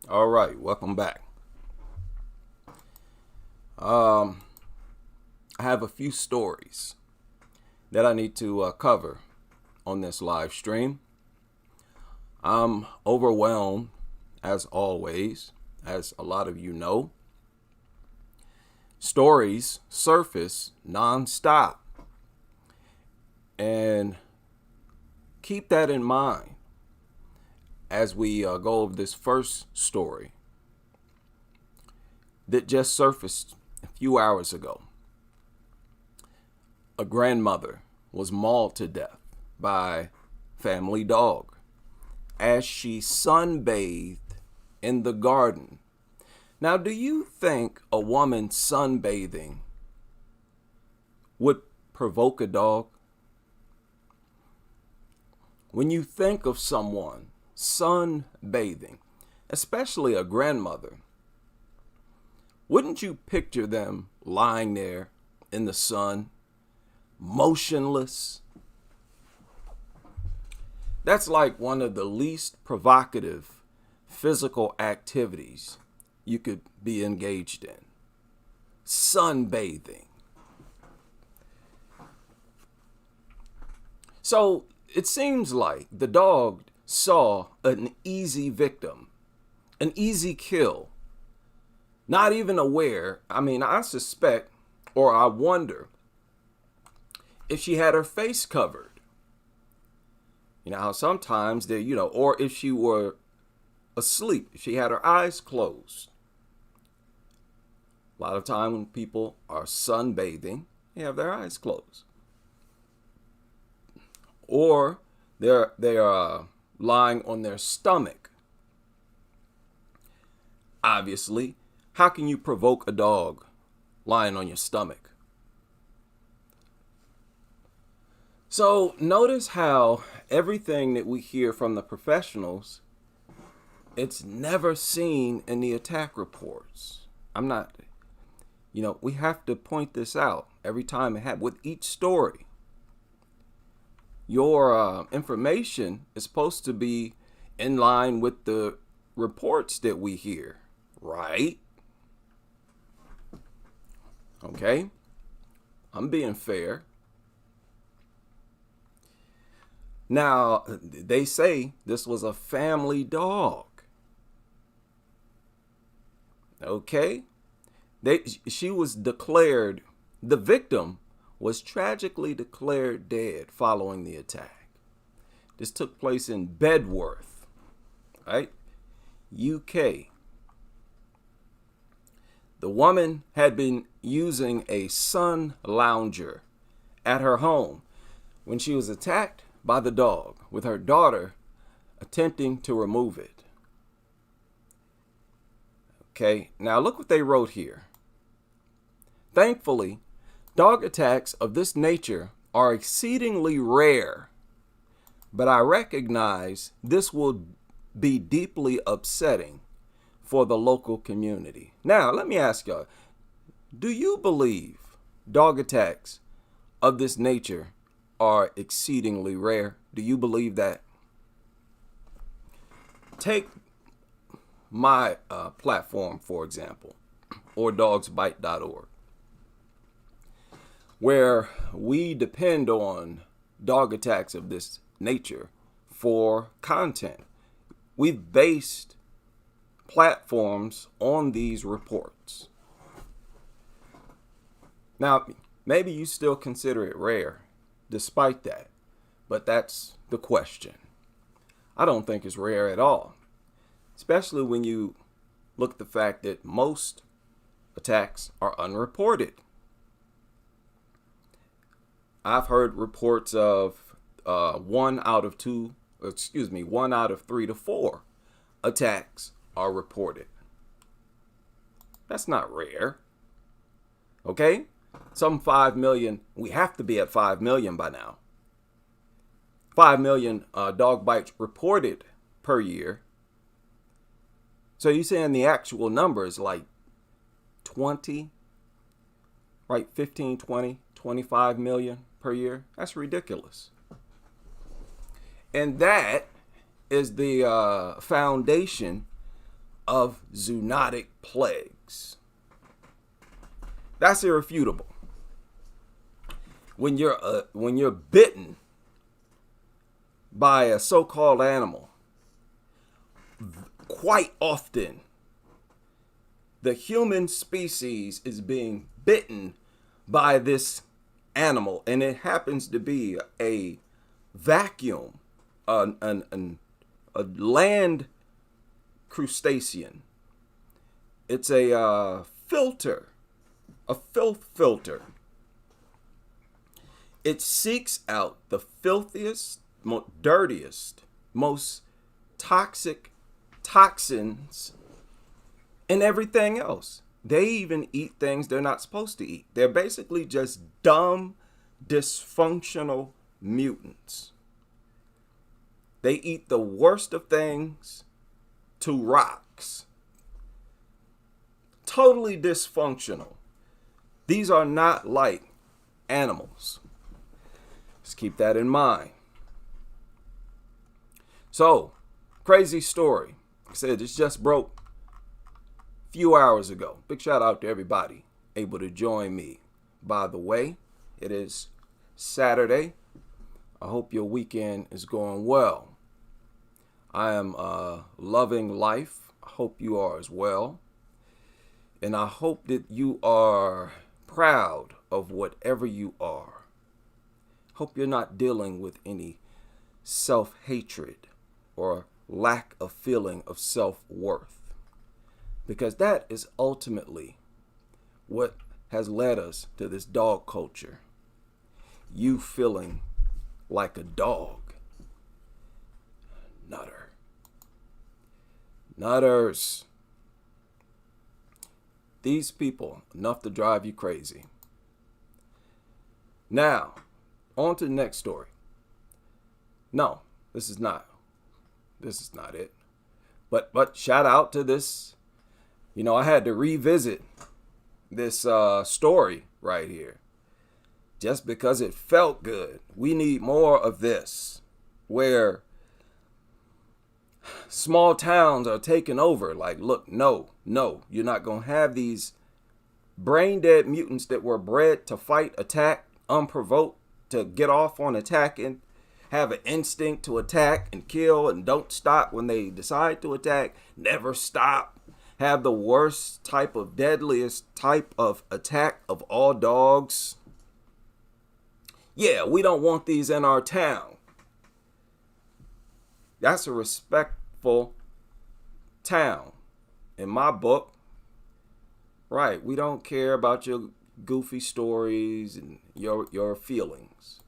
All right, welcome back. Um, I have a few stories that I need to cover on this live stream. I'm overwhelmed, as always, as a lot of you know. Stories surface nonstop, and keep that in mind as we go over this first story that just surfaced a few hours ago. A grandmother was mauled to death by family dog as she sunbathed in the garden. Now, do you think a woman sunbathing would provoke a dog? When you think of someone sunbathing, especially a grandmother, wouldn't you picture them lying there in the sun, motionless? That's like one of the least provocative physical activities you could be engaged in. Sunbathing. So it seems like the dog saw an easy victim, an easy kill, not even aware. I suspect or I wonder if she had her face covered. You know how sometimes or if she were asleep, if she had her eyes closed. A lot of time when people are sunbathing, they have their eyes closed. Or they're lying on their stomach. Obviously, how can you provoke a dog lying on your stomach? So notice how everything that we hear from the professionals, it's never seen in the attack reports. We have to point this out every time it happens with each story. Your information is supposed to be in line with the reports that we hear, right? Okay? I'm being fair. Now, they say this was a family dog. Okay? She was declared, the victim was tragically declared dead following the attack. This took place in Bedworth, right? UK. The woman had been using a sun lounger at her home when she was attacked by the dog, with her daughter attempting to remove it. Okay, now look what they wrote here. Thankfully, dog attacks of this nature are exceedingly rare, but I recognize this will be deeply upsetting for the local community. Now, let me ask y'all, do you believe dog attacks of this nature are exceedingly rare? Do you believe that? Take my platform, for example, or dogsbite.org, where we depend on dog attacks of this nature for content. We've based platforms on these reports. Now, maybe you still consider it rare despite that, but that's the question. I don't think it's rare at all, especially when you look at the fact that most attacks are unreported. I've heard reports of 1 out of 3 to 4 attacks are reported. That's not rare. Okay? Some 5 million, we have to be at 5 million by now. 5 million dog bites reported per year. So you're saying the actual number is like 20, right? 15, 20, 25 million per year? That's ridiculous. And that is the foundation of zoonotic plagues. That's irrefutable. When you're bitten by a so-called animal, quite often the human species is being bitten by this animal, and it happens to be a vacuum, a land crustacean. It's a filter, a filth filter. It seeks out the filthiest, dirtiest, most toxic toxins and everything else. They even eat things they're not supposed to eat. They're basically just dumb, dysfunctional mutants. They eat the worst of things to rocks. Totally dysfunctional. These are not like animals. Just keep that in mind. So, crazy story. Like I said, this just broke a few hours ago. Big shout out to everybody able to join me. By the way, it is Saturday. I hope your weekend is going well. I am loving life. I hope you are as well. And I hope that you are proud of whatever you are. Hope you're not dealing with any self-hatred or lack of feeling of self-worth. Because that is ultimately what has led us to this dog culture. You feeling like a dog. Nutter. Nutters. These people, enough to drive you crazy. Now, on to the next story. No, this is not it. But shout out to this. You know, I had to revisit this story right here. Just because it felt good. We need more of this. Where small towns are taking over. Like, look, no, you're not going to have these brain dead mutants that were bred to fight, attack, unprovoked, to get off on attacking, have an instinct to attack and kill and don't stop when they decide to attack, never stop, have the worst type of deadliest type of attack of all dogs. Yeah, we don't want these in our town. That's a respectful town in my book. Right, we don't care about your goofy stories and your feelings.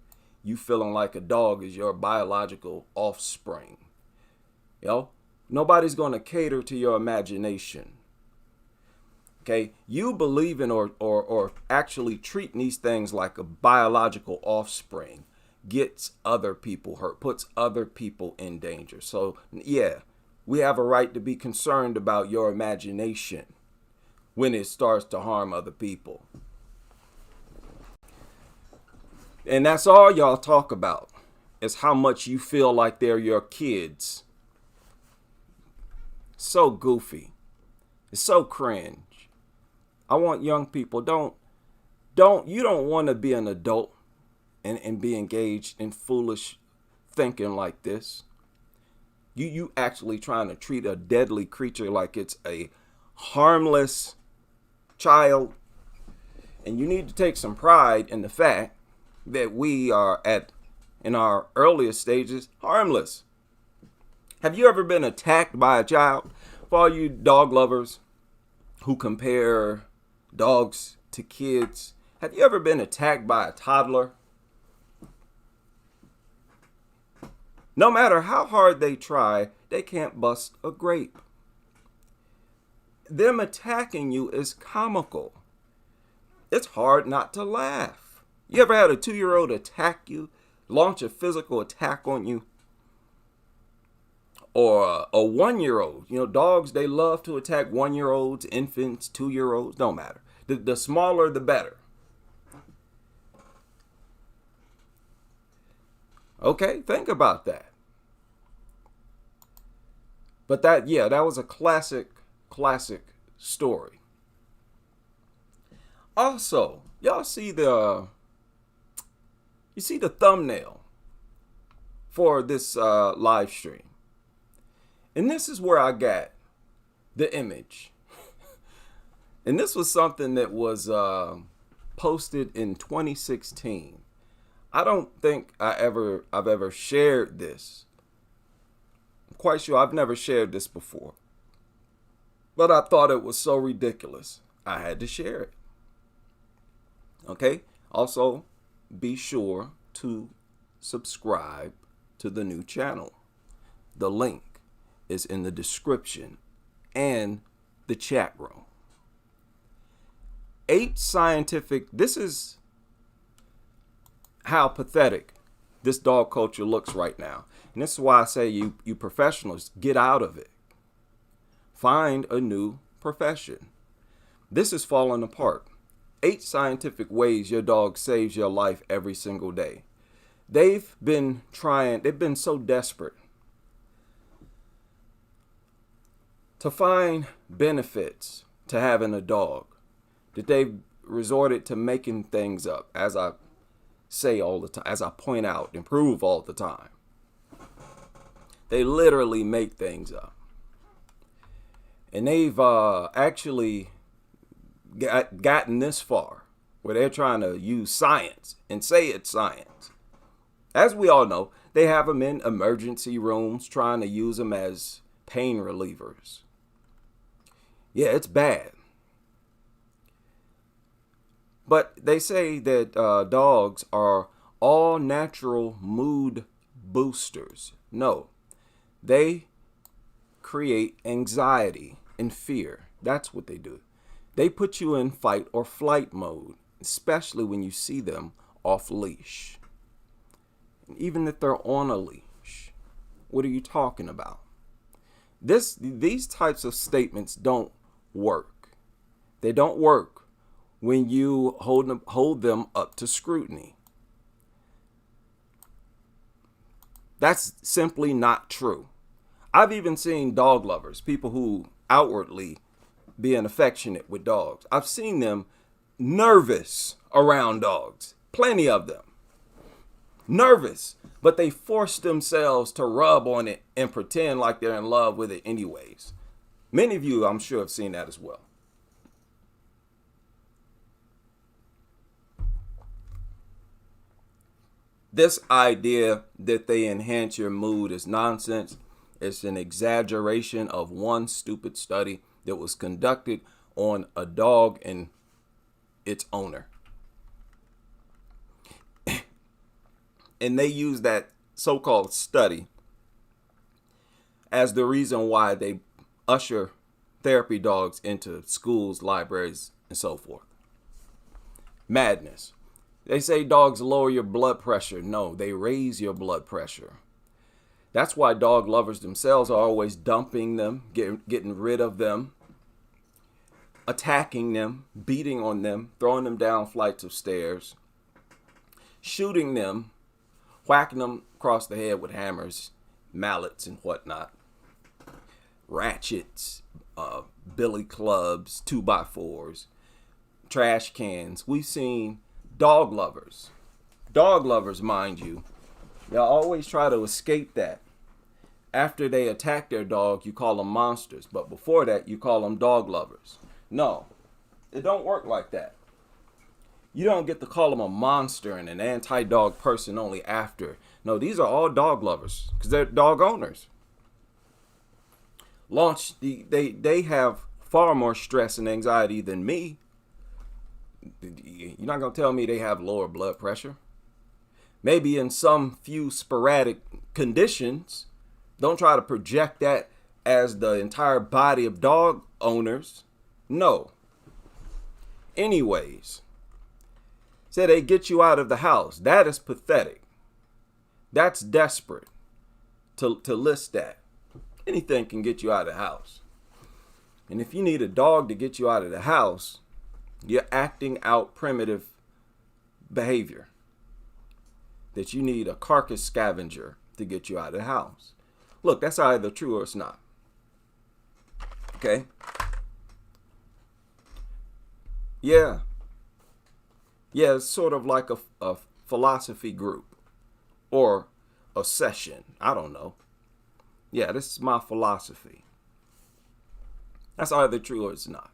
You feeling like a dog is your biological offspring. You know, nobody's going to cater to your imagination. Okay, you believe in or actually treating these things like a biological offspring gets other people hurt, puts other people in danger. So, yeah, we have a right to be concerned about your imagination when it starts to harm other people. And that's all y'all talk about, is how much you feel like they're your kids. So goofy. It's so cringe. I want young people, you don't want to be an adult and be engaged in foolish thinking like this. You actually trying to treat a deadly creature like it's a harmless child. And you need to take some pride in the fact that we are in our earliest stages, harmless. Have you ever been attacked by a child? For all you dog lovers who compare dogs to kids, have you ever been attacked by a toddler? No matter how hard they try, they can't bust a grape. Them attacking you is comical. It's hard not to laugh. You ever had a 2-year-old attack you, launch a physical attack on you? Or a 1-year-old. You know, dogs, they love to attack 1-year-olds, infants, 2-year-olds, don't matter. The smaller, the better. Okay, think about that. But that was a classic classic story. Also, y'all see the thumbnail for this live stream. And this is where I got the image. And this was something that was posted in 2016. I don't think I've ever shared this. I'm quite sure I've never shared this before. But I thought it was so ridiculous, I had to share it. Okay? Also, be sure to subscribe to the new channel. The link is in the description and the chat room. 8 scientific, this is how pathetic this dog culture looks right now. And this is why I say you professionals, get out of it. Find a new profession. This is falling apart. 8 scientific ways your dog saves your life every single day. They've been so desperate to find benefits to having a dog that they've resorted to making things up, as I say all the time, as I point out and prove all the time. They literally make things up. And they've actually gotten this far where they're trying to use science and say it's science. As we all know, they have them in emergency rooms trying to use them as pain relievers. Yeah, it's bad. But they say that dogs are all natural mood boosters. No, they create anxiety and fear. That's what they do. They put you in fight or flight mode, especially when you see them off leash. And even if they're on a leash, what are you talking about? These types of statements don't work. They don't work when you hold them up to scrutiny. That's simply not true. I've even seen dog lovers, people who outwardly being affectionate with dogs. I've seen them nervous around dogs. Plenty of them. Nervous, but they force themselves to rub on it and pretend like they're in love with it anyways. Many of you, I'm sure, have seen that as well. This idea that they enhance your mood is nonsense. It's an exaggeration of one stupid study that was conducted on a dog and its owner. And they use that so-called study as the reason why they usher therapy dogs into schools, libraries, and so forth. Madness. They say dogs lower your blood pressure. No, they raise your blood pressure. That's why dog lovers themselves are always dumping them, getting rid of them, attacking them, beating on them, throwing them down flights of stairs, shooting them, whacking them across the head with hammers, mallets, and whatnot, ratchets, billy clubs, 2x4s, trash cans. We've seen dog lovers, mind you, they'll always try to escape that. After they attack their dog, you call them monsters. But before that, you call them dog lovers. No, it don't work like that. You don't get to call them a monster and an anti-dog person only after. No, these are all dog lovers because they're dog owners. They have far more stress and anxiety than me. You're not going to tell me they have lower blood pressure. Maybe in some few sporadic conditions. Don't try to project that as the entire body of dog owners. No. Anyways, say they get you out of the house. That is pathetic. That's desperate to list that. Anything can get you out of the house. And if you need a dog to get you out of the house, you're acting out primitive behavior. That you need a carcass scavenger to get you out of the house. Look, that's either true or it's not. Okay? Yeah. Yeah, it's sort of like a philosophy group or a session. I don't know. Yeah, this is my philosophy. That's either true or it's not.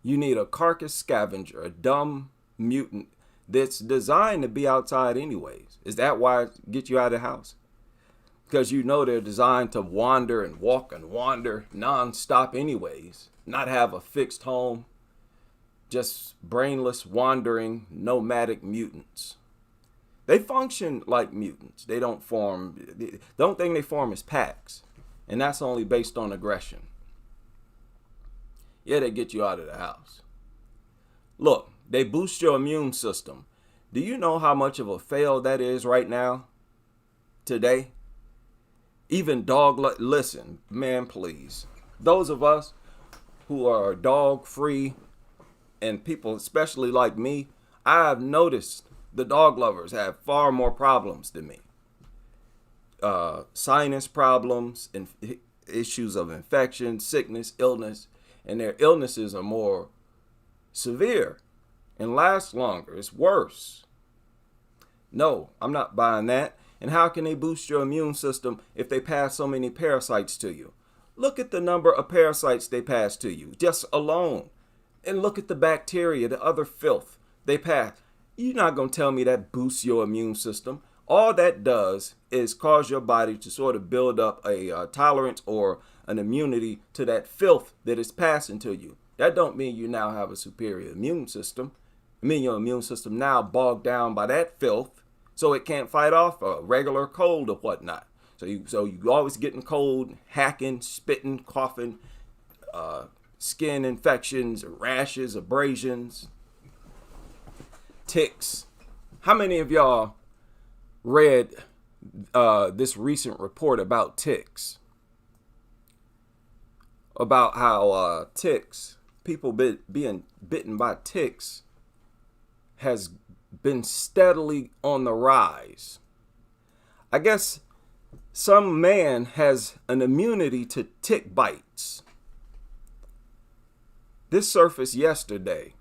You need a carcass scavenger, a dumb mutant that's designed to be outside anyways. Is that why it get you out of the house? Because you know they're designed to wander and walk and wander nonstop anyways, not have a fixed home, just brainless wandering nomadic mutants. They function like mutants. They don't form, the only thing they form is packs, and that's only based on aggression. Yeah, they get you out of the house. Look, they boost your immune system. Do you know how much of a fail that is right now? Today? Even listen, man, please. Those of us who are dog free and people, especially like me, I've noticed the dog lovers have far more problems than me. Sinus problems and issues of infection, sickness, illness, and their illnesses are more severe and last longer. It's worse. No, I'm not buying that. And how can they boost your immune system if they pass so many parasites to you? Look at the number of parasites they pass to you, just alone. And look at the bacteria, the other filth they pass. You're not going to tell me that boosts your immune system. All that does is cause your body to sort of build up a tolerance or an immunity to that filth that is passing to you. That don't mean you now have a superior immune system. I mean your immune system now bogged down by that filth, so it can't fight off a regular cold or whatnot. So you always getting cold, hacking, spitting, coughing, skin infections, rashes, abrasions, ticks. How many of y'all read this recent report about ticks? About how ticks, people being bitten by ticks, has been steadily on the rise. I guess some man has an immunity to tick bites. This surfaced yesterday.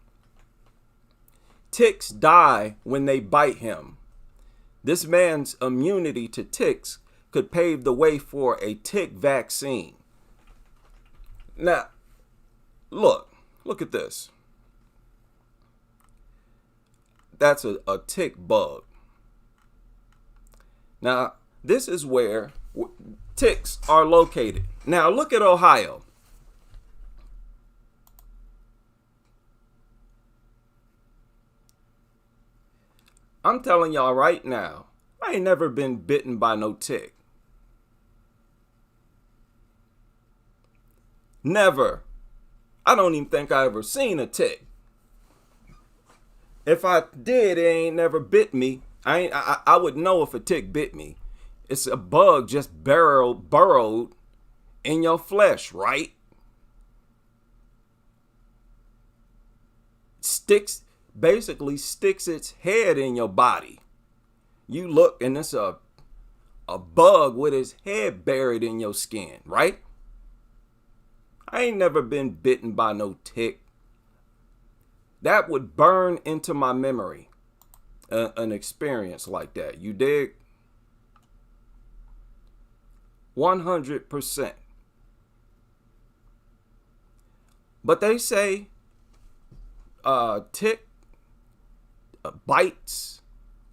Ticks die when they bite him. This man's immunity to ticks could pave the way for a tick vaccine. Now, look at this. That's a tick bug. Now, this is where ticks are located. Now, look at Ohio. I'm telling y'all right now, I ain't never been bitten by no tick. Never. I don't even think I ever seen a tick. If I did, it ain't never bit me. I would know if a tick bit me. It's a bug just burrowed in your flesh, right? Basically sticks its head in your body. You look and it's a bug with its head buried in your skin, right? I ain't never been bitten by no tick. That would burn into my memory, an experience like that. You dig? 100%. But they say tick bites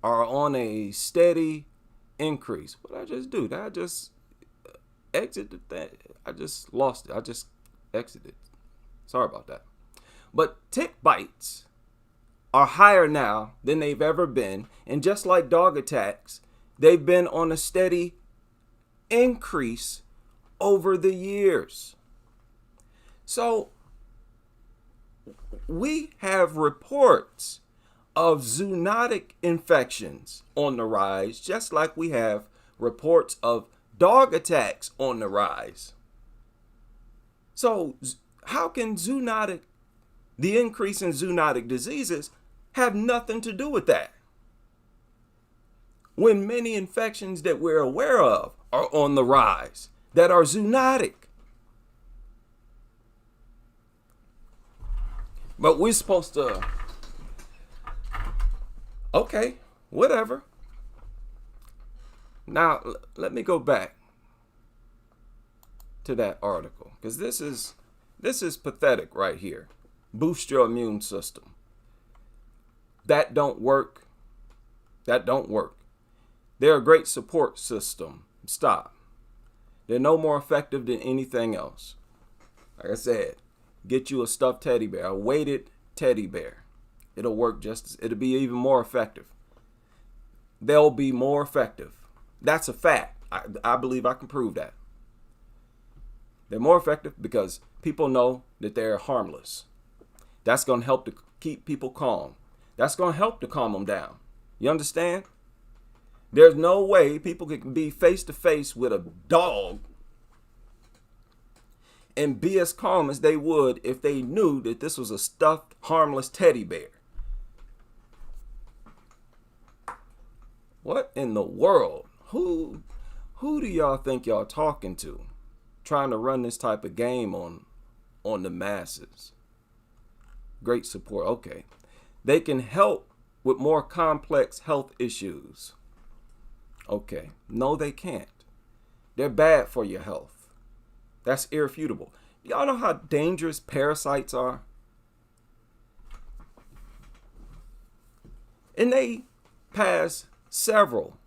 are on a steady increase. What did I just do? Did I just exit that? I just lost it. I just exited. Sorry about that. But tick bites are higher now than they've ever been. And just like dog attacks, they've been on a steady increase over the years. So we have reports of zoonotic infections on the rise, just like we have reports of dog attacks on the rise. So how can the increase in zoonotic diseases have nothing to do with that, when many infections that we're aware of are on the rise that are zoonotic? But we're supposed to, okay, whatever. Now, let me go back to that article, because this is pathetic right here. Boost your immune system. That don't work. That don't work. They're a great support system. Stop. They're no more effective than anything else. Like I said, get you a stuffed teddy bear, a weighted teddy bear. It'll work it'll be even more effective. They'll be more effective. That's a fact. I believe I can prove that. They're more effective because people know that they're harmless. That's going to help to keep people calm. That's going to help to calm them down. You understand? There's no way people can be face to face with a dog and be as calm as they would if they knew that this was a stuffed, harmless teddy bear. What in the world? Who do y'all think y'all talking to? Trying to run this type of game on the masses. Great support. Okay. They can help with more complex health issues. Okay. No, they can't. They're bad for your health. That's irrefutable. Y'all know how dangerous parasites are? And they pass several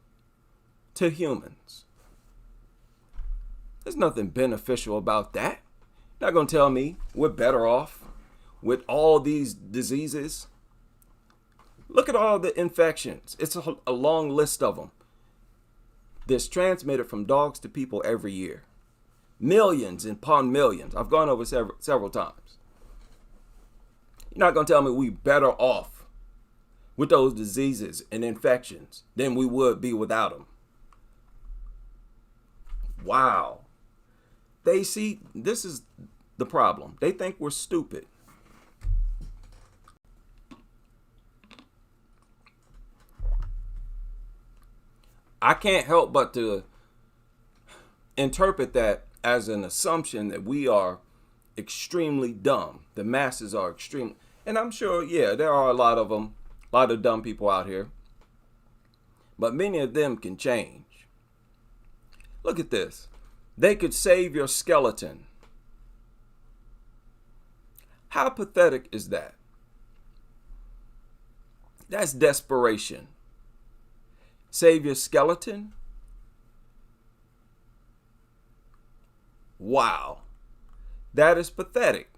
to humans. There's nothing beneficial about that. You're not going to tell me we're better off with all these diseases. Look at all the infections. It's a long list of them that's transmitted from dogs to people every year. Millions upon millions. I've gone over several times. You're not going to tell me we're better off with those diseases and infections than we would be without them. Wow. They see, this is the problem. They think we're stupid. I can't help but to interpret that as an assumption that we are extremely dumb. The masses are extreme. And I'm sure, yeah, there are a lot of them, a lot of dumb people out here. But many of them can change. Look at this. They could save your skeleton. How pathetic is that? That's desperation. Save your skeleton? Wow. That is pathetic.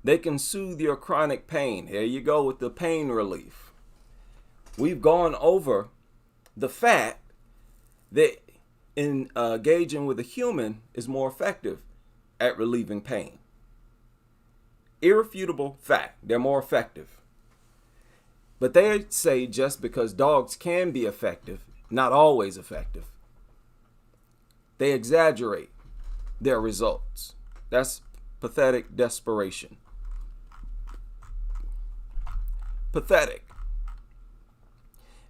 They can soothe your chronic pain. Here you go with the pain relief. We've gone over the fact that engaging with a human is more effective at relieving pain. Irrefutable fact. They're more effective. But they say just because dogs can be effective, not always effective, they exaggerate their results. That's pathetic desperation. Pathetic.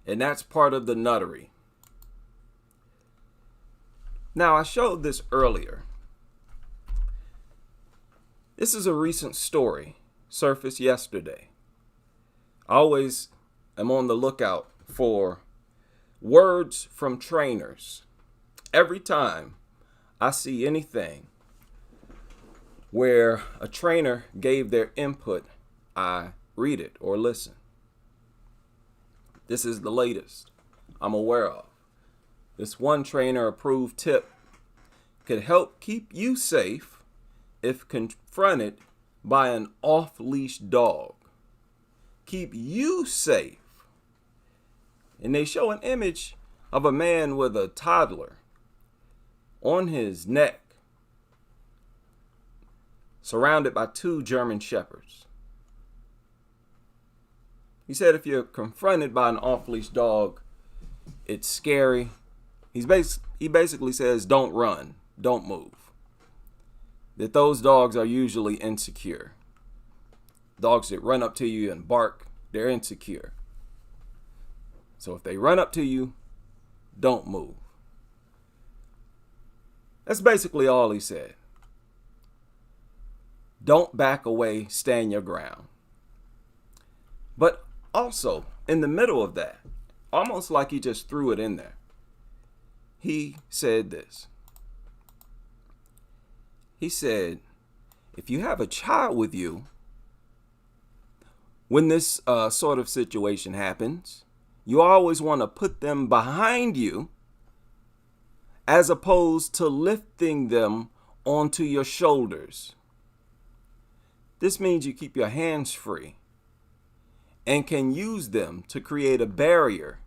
And that's part of the nuttery. Now, I showed this earlier. This is a recent story, surfaced yesterday. I always am on the lookout for words from trainers. Every time I see anything where a trainer gave their input, I read it or listen. This is the latest I'm aware of. This one trainer approved tip could help keep you safe if confronted by an off-leash dog. Keep you safe. And they show an image of a man with a toddler on his neck, surrounded by 2 German shepherds. He said if you're confronted by an off-leash dog, it's scary. He basically says don't run, don't move. That those dogs are usually insecure. Dogs that run up to you and bark, they're insecure. So if they run up to you, don't move. That's basically all he said. Don't back away, stand your ground. But also, in the middle of that, almost like he just threw it in there, he said this. He said, if you have a child with you, when this sort of situation happens, you always want to put them behind you as opposed to lifting them onto your shoulders. This means you keep your hands free and can use them to create a barrier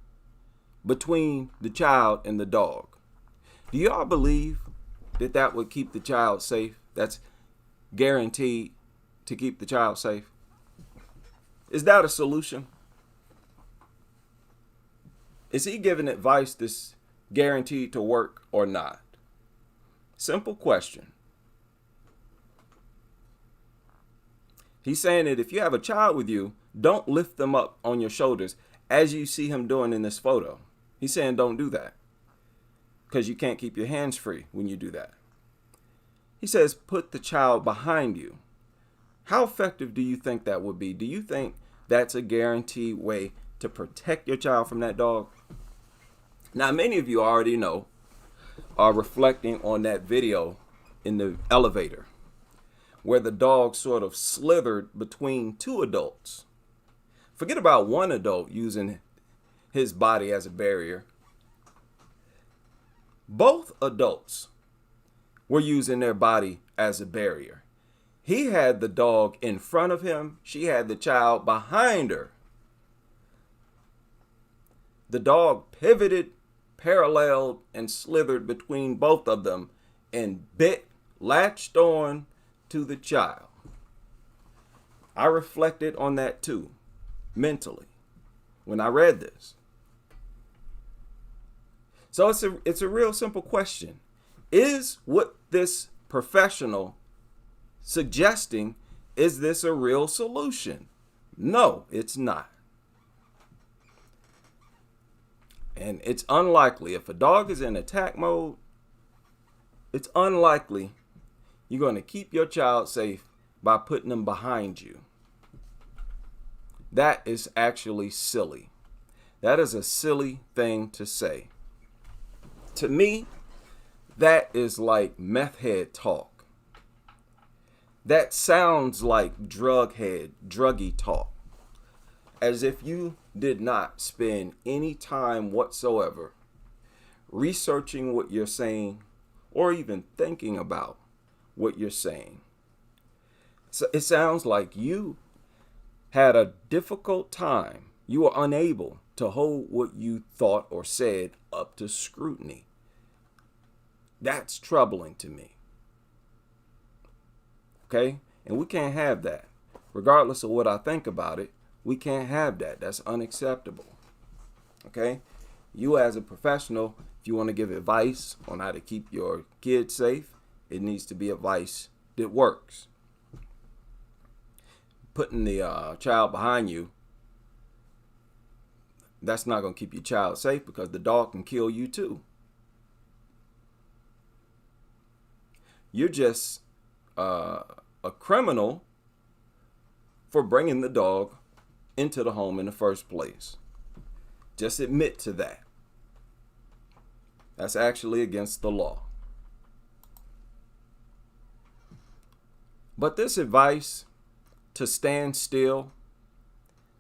between the child and the dog. Do y'all believe that that would keep the child safe? That's guaranteed to keep the child safe? Is that a solution? Is he giving advice that's guaranteed to work or not? Simple question. He's saying that if you have a child with you, don't lift them up on your shoulders as you see him doing in this photo. He's saying don't do that because you can't keep your hands free when you do that. He says put the child behind you. How effective do you think that would be? Do you think that's a guaranteed way to protect your child from that dog? Now, many of you already know, are reflecting on that video in the elevator where the dog sort of slithered between two adults. Forget about one adult using his body as a barrier. Both adults were using their body as a barrier. He had the dog in front of him. She had the child behind her. The dog pivoted, paralleled, and slithered between both of them and latched on to the child. I reflected on that too, mentally, when I read this. So it's a real simple question. Is what this professional suggesting, is this a real solution? No, it's not. And it's unlikely. If a dog is in attack mode, it's unlikely you're going to keep your child safe by putting them behind you. That is actually silly. That is a silly thing to say. To me, that is like meth head talk. That sounds like druggy talk. As if you did not spend any time whatsoever researching what you're saying or even thinking about what you're saying. So it sounds like you had a difficult time. You were unable to hold what you thought or said up to scrutiny. That's troubling to me. Okay? And we can't have that. Regardless of what I think about it, we can't have that. That's unacceptable. Okay? You as a professional, if you want to give advice on how to keep your kids safe, it needs to be advice that works. Putting the child behind you, that's not going to keep your child safe because the dog can kill you too. You're just a criminal for bringing the dog into the home in the first place. Just admit to that. That's actually against the law. But this advice to stand still,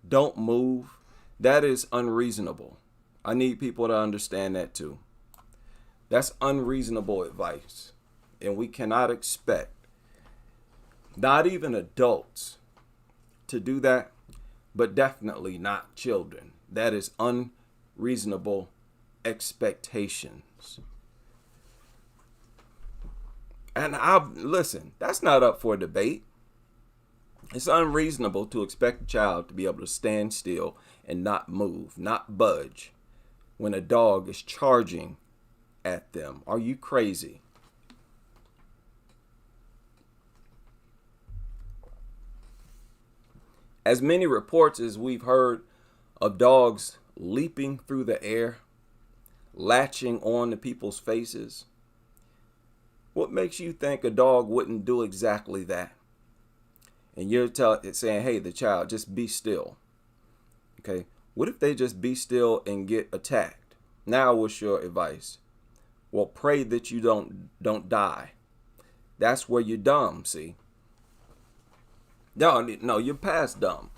don't move, that is unreasonable. I need people to understand that too. That's unreasonable advice. And we cannot expect, not even adults, to do that, but definitely not children. That is unreasonable expectations. And listen, that's not up for debate. It's unreasonable to expect a child to be able to stand still and not move, not budge when a dog is charging at them. Are you crazy? As many reports as we've heard of dogs leaping through the air, latching on to people's faces, what makes you think a dog wouldn't do exactly that? And you're saying, hey, the child, just be still. Okay. What if they just be still and get attacked? Now, what's your advice? Well, pray that you don't die. That's where you're dumb, see? No, you're past dumb.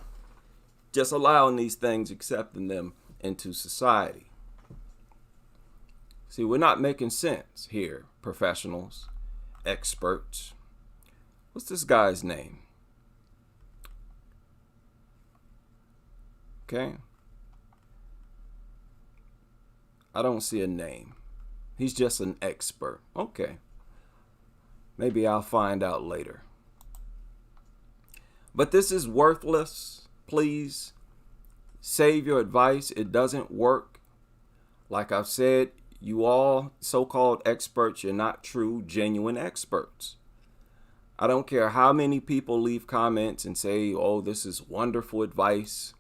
Just allowing these things, accepting them into society. See, we're not making sense here, professionals, experts. What's this guy's name? Okay. I don't see a name. He's just an expert. Okay. Maybe I'll find out later. But this is worthless. Please save your advice. It doesn't work. Like I've said, you all so-called experts, you're not true, genuine experts. I don't care how many people leave comments and say, oh, this is wonderful advice.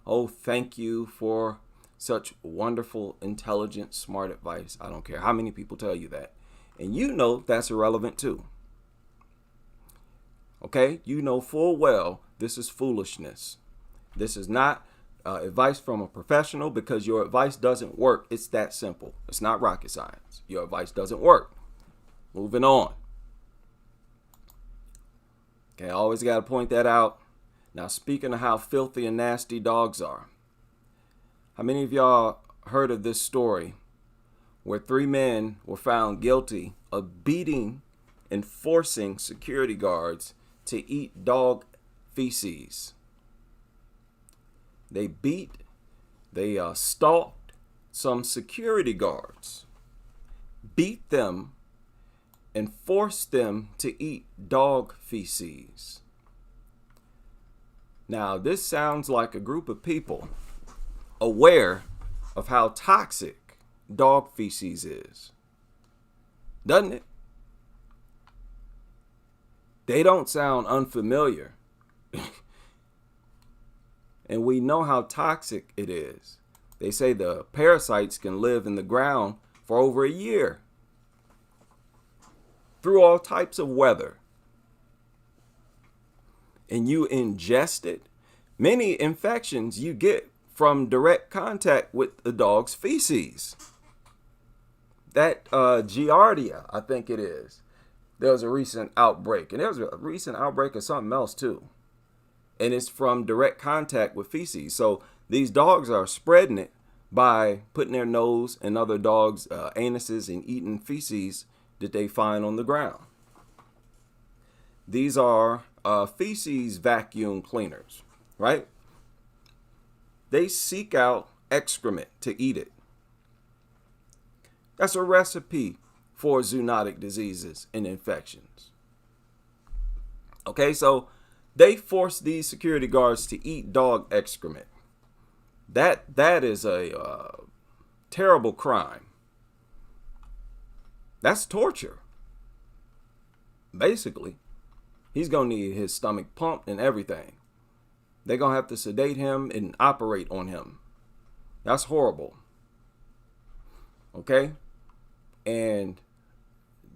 Oh, thank you for such wonderful, intelligent, smart advice. I don't care how many people tell you that. And you know that's irrelevant too. Okay? You know full well this is foolishness. This is not advice from a professional, because your advice doesn't work. It's that simple. It's not rocket science. Your advice doesn't work. Moving on. Okay, I always got to point that out. Now, speaking of how filthy and nasty dogs are, how many of y'all heard of this story where 3 men were found guilty of beating and forcing security guards to eat dog feces? They stalked some security guards, beat them, and forced them to eat dog feces. Now, this sounds like a group of people aware of how toxic dog feces is, doesn't it? They don't sound unfamiliar. And we know how toxic it is. They say the parasites can live in the ground for over a year through all types of weather. And you ingest it. Many infections you get from direct contact with the dog's feces. That Giardia, I think it is. There was a recent outbreak. And there was a recent outbreak of something else too. And it's from direct contact with feces. So these dogs are spreading it by putting their nose in other dogs' anuses and eating feces that they find on the ground. These are feces vacuum cleaners, right? They seek out excrement to eat it. That's a recipe for zoonotic diseases and infections. Okay, so they force these security guards to eat dog excrement. That is a terrible crime. That's torture. Basically, he's going to need his stomach pumped and everything. They're going to have to sedate him and operate on him. That's horrible. Okay? And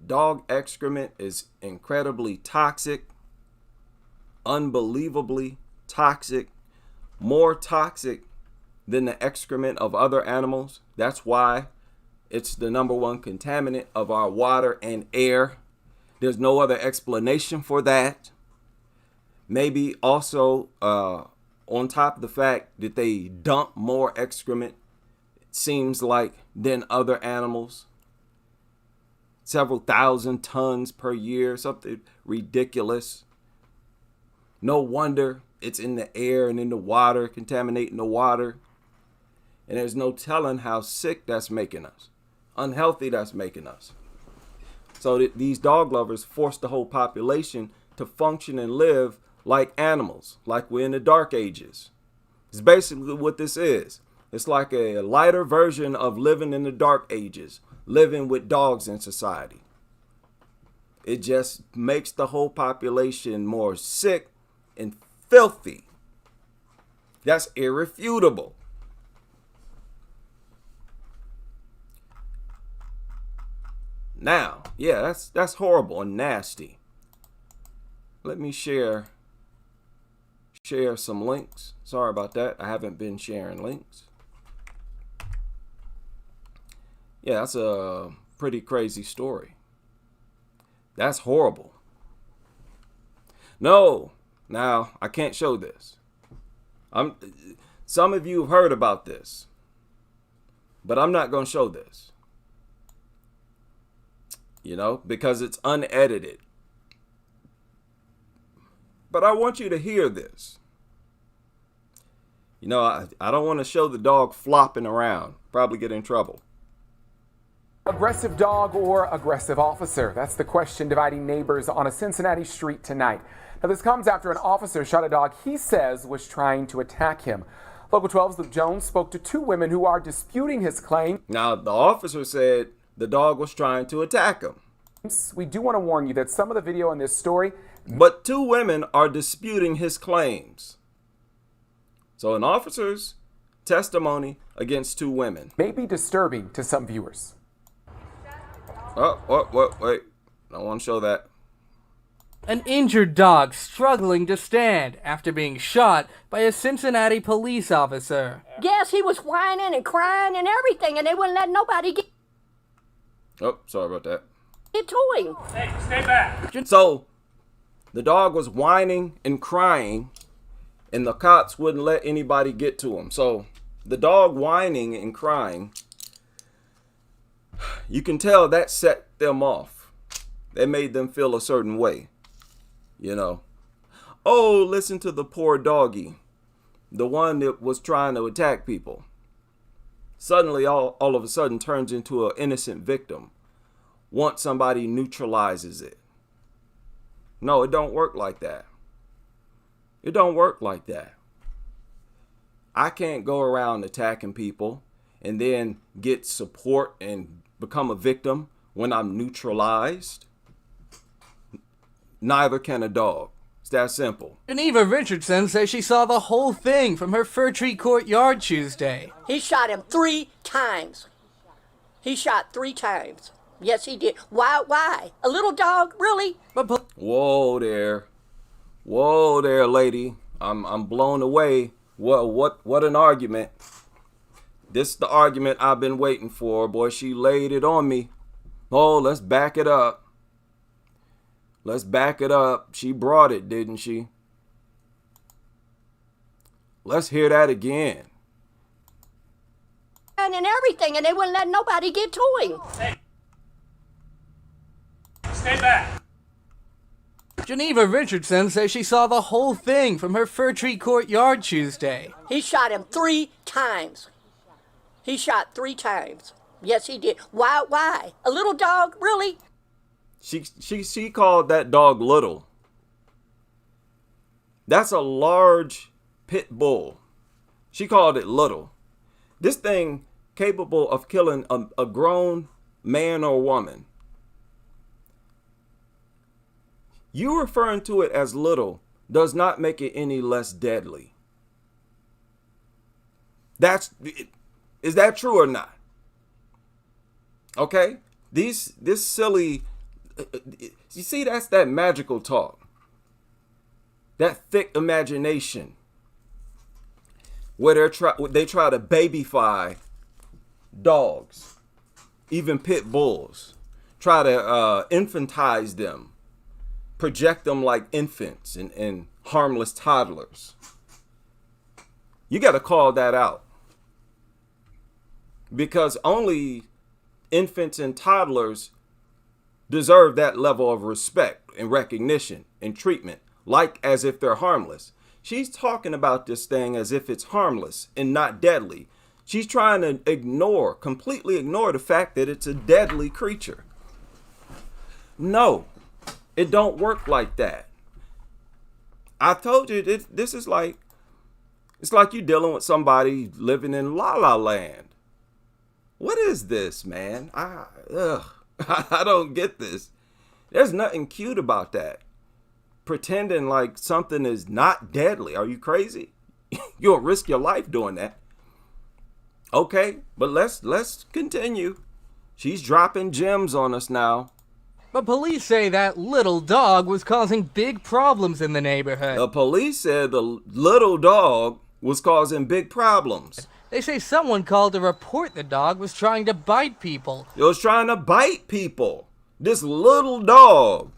dog excrement is incredibly toxic. Unbelievably toxic, more toxic than the excrement of other animals. That's why it's the #1 contaminant of our water and air. There's no other explanation for that. Maybe also on top of the fact that they dump more excrement, it seems like, than other animals. Several thousand tons per year, something ridiculous. No wonder it's in the air and in the water, contaminating the water. And there's no telling how sick that's making us, unhealthy that's making us. So that these dog lovers force the whole population to function and live like animals, like we're in the dark ages. It's basically what this is. It's like a lighter version of living in the dark ages, living with dogs in society. It just makes the whole population more sick and filthy. That's irrefutable. Now, yeah, that's horrible and nasty. Let me share share some links. Sorry about that. I haven't been sharing links. Yeah, that's a pretty crazy story. That's horrible. No, now I can't show this. Some of you have heard about this, but I'm not going to show this. You know, because it's unedited. But I want you to hear this. You know, I don't want to show the dog flopping around. Probably get in trouble. Aggressive dog or aggressive officer? That's the question dividing neighbors on a Cincinnati street tonight. Now, this comes after an officer shot a dog he says was trying to attack him. Local 12's Luke Jones spoke to two women who are disputing his claim. Now, the officer said the dog was trying to attack him. We do want to warn you that some of the video in this story... But two women are disputing his claims. So an officer's testimony against two women may be disturbing to some viewers. Wait. I don't want to show that. An injured dog struggling to stand after being shot by a Cincinnati police officer. Yes, he was whining and crying and everything, and they wouldn't let nobody get Sorry about that. to him. Hey, stay back. So the dog was whining and crying, and the cops wouldn't let anybody get to him. So the dog whining and crying, you can tell that set them off. That made them feel a certain way. You know, oh, listen to the poor doggy, the one that was trying to attack people. Suddenly, all of a sudden turns into an innocent victim once somebody neutralizes it. No, it don't work like that. It don't work like that. I can't go around attacking people and then get support and become a victim when I'm neutralized. Neither can a dog. It's that simple. Geneva Richardson says she saw the whole thing from her Fir Tree courtyard Tuesday. He shot him 3 times. He shot 3 times. Yes, he did. Why? A little dog? Really? Whoa there, lady. I'm blown away. What an argument. This is the argument I've been waiting for. Boy, she laid it on me. Oh, let's back it up. She brought it, didn't she? Let's hear that again. And everything, and they wouldn't let nobody get to him. Hey, stay back. Geneva Richardson says she saw the whole thing from her Fir Tree courtyard Tuesday. He shot him 3 times. He shot 3 times. Yes, he did. Why? A little dog? Really? She called that dog little. That's a large pit bull. She called it little. This thing capable of killing a grown man or woman. You referring to it as little does not make it any less deadly. Is that true or not? Okay? This silly, you see, that's that magical talk. That thick imagination where they try to babyfy dogs, even pit bulls, try to infantize them, project them like infants and harmless toddlers. You got to call that out, because only infants and toddlers deserve that level of respect and recognition and treatment, like as if they're harmless. She's talking about this thing as if it's harmless and not deadly. She's trying to completely ignore the fact that it's a deadly creature. No, it don't work like that. I told you this is like, it's like you dealing with somebody living in La La Land. What is this, man? I don't get this. There's nothing cute about that. Pretending like something is not deadly. Are you crazy? You'll risk your life doing that. Okay, but let's continue. She's dropping gems on us now. But police say that little dog was causing big problems in the neighborhood. The police said the little dog was causing big problems. They say someone called to report the dog was trying to bite people. It was trying to bite people. This little dog.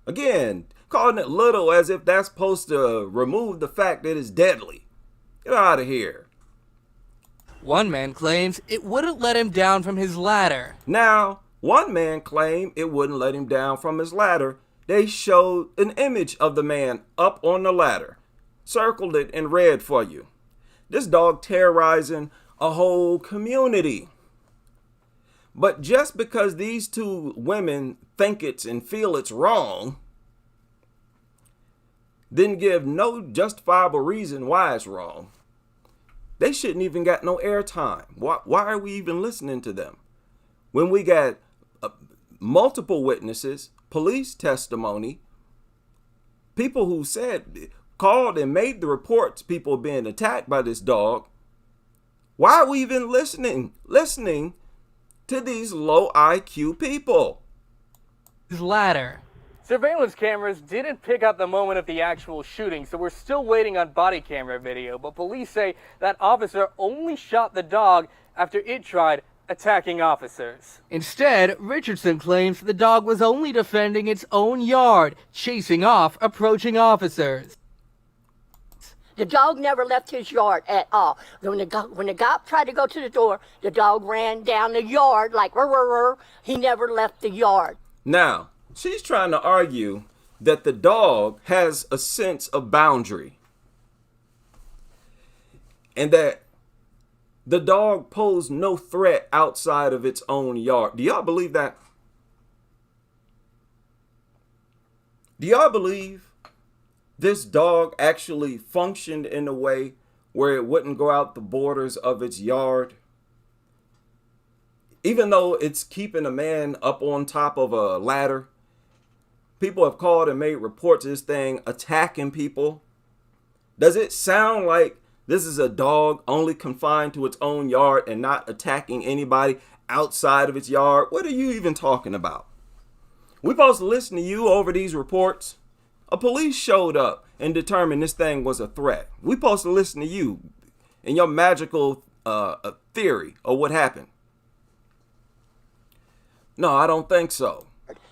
Again, calling it little as if that's supposed to remove the fact that it's deadly. Get out of here. One man claims it wouldn't let him down from his ladder. Now, one man claimed it wouldn't let him down from his ladder. They showed an image of the man up on the ladder. Circled it in red for you. This dog terrorizing a whole community. But just because these two women think it's and feel it's wrong, didn't give no justifiable reason why it's wrong. They shouldn't even got no airtime. Why are we even listening to them? When we got multiple witnesses, police testimony, people who called and made the reports, people being attacked by this dog. Why are we even listening to these low IQ people? His ladder. Surveillance cameras didn't pick up the moment of the actual shooting, so we're still waiting on body camera video, but police say that officer only shot the dog after it tried attacking officers. Instead, Richardson claims the dog was only defending its own yard, chasing off approaching officers. The dog never left his yard at all. When the cop tried to go to the door, the dog ran down the yard like, rrr, rrr, rrr. He never left the yard. Now, she's trying to argue that the dog has a sense of boundary and that the dog posed no threat outside of its own yard. Do y'all believe that? Do y'all believe this dog actually functioned in a way where it wouldn't go out the borders of its yard? Even though it's keeping a man up on top of a ladder, people have called and made reports of this thing attacking people. Does it sound like this is a dog only confined to its own yard and not attacking anybody outside of its yard? What are you even talking about? We supposed to listen to you over these reports? A police showed up and determined this thing was a threat. We supposed to listen to you and your magical theory of what happened. No, I don't think so.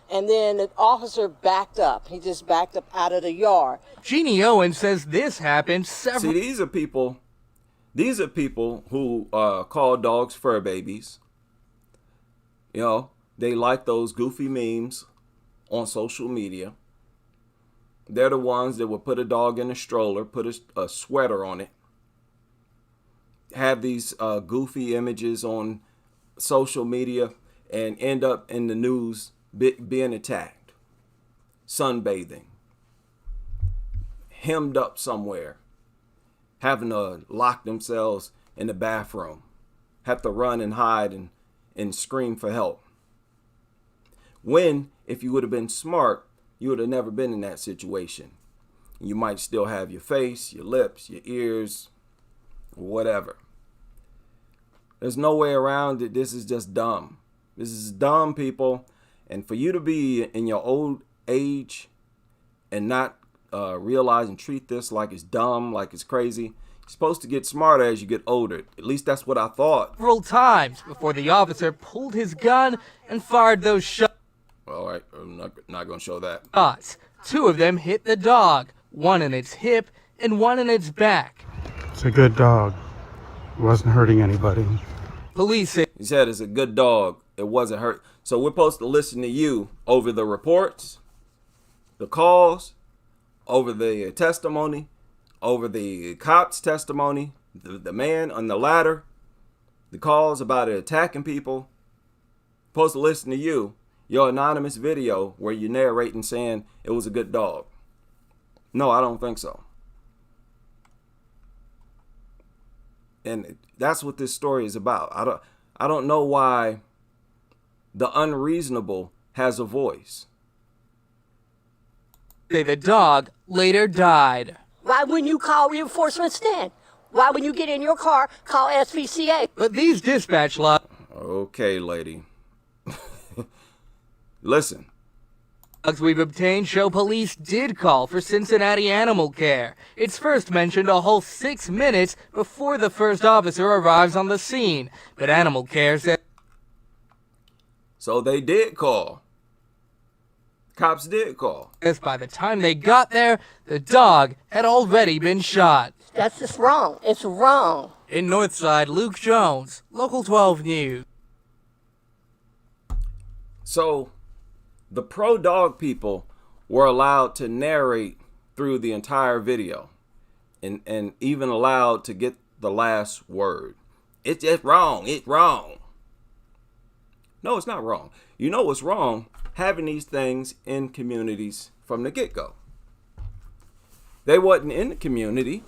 And then the officer backed up. He just backed up out of the yard. Jeannie Owen says this happened several... See, these are people who call dogs fur babies. You know, they like those goofy memes on social media. They're the ones that would put a dog in a stroller, put a sweater on it, have these goofy images on social media, and end up in the news being attacked, sunbathing, hemmed up somewhere, having to lock themselves in the bathroom, have to run and hide and scream for help. When, if you would have been smart, you would have never been in that situation. You might still have your face, your lips, your ears, whatever. There's no way around it. This is just dumb. This is dumb, people. And for you to be in your old age and not realize and treat this like it's dumb, like it's crazy, you're supposed to get smarter as you get older. At least that's what I thought. Several times before the officer pulled his gun and fired those shots. All right, I'm not going to show that. Two of them hit the dog, one in its hip and one in its back. It's a good dog. It wasn't hurting anybody. Police say He said it's a good dog. It wasn't hurt. So we're supposed to listen to you over the reports, the calls, over the testimony, over the cop's testimony, the man on the ladder, the calls about it attacking people. Supposed to listen to you, your anonymous video where you're narrating saying it was a good dog. No, I don't think so. And that's what this story is about. I don't know why the unreasonable has a voice. the dog later died. Why wouldn't you call reinforcements then? Why when you get in your car, call SVCA? But these dispatch logs... Okay, lady. Listen. Dogs we've obtained show police did call for Cincinnati Animal Care. It's first mentioned a whole 6 minutes before the first officer arrives on the scene, but Animal Care said... So they did call. Cops did call. By the time they got there, the dog had already been shot. That's just wrong. It's wrong. In Northside, Luke Jones, Local 12 News. So the pro-dog people were allowed to narrate through the entire video and even allowed to get the last word. It's just wrong. It's wrong. No, it's not wrong. You know what's wrong? Having these things in communities from the get-go. They wasn't in the community.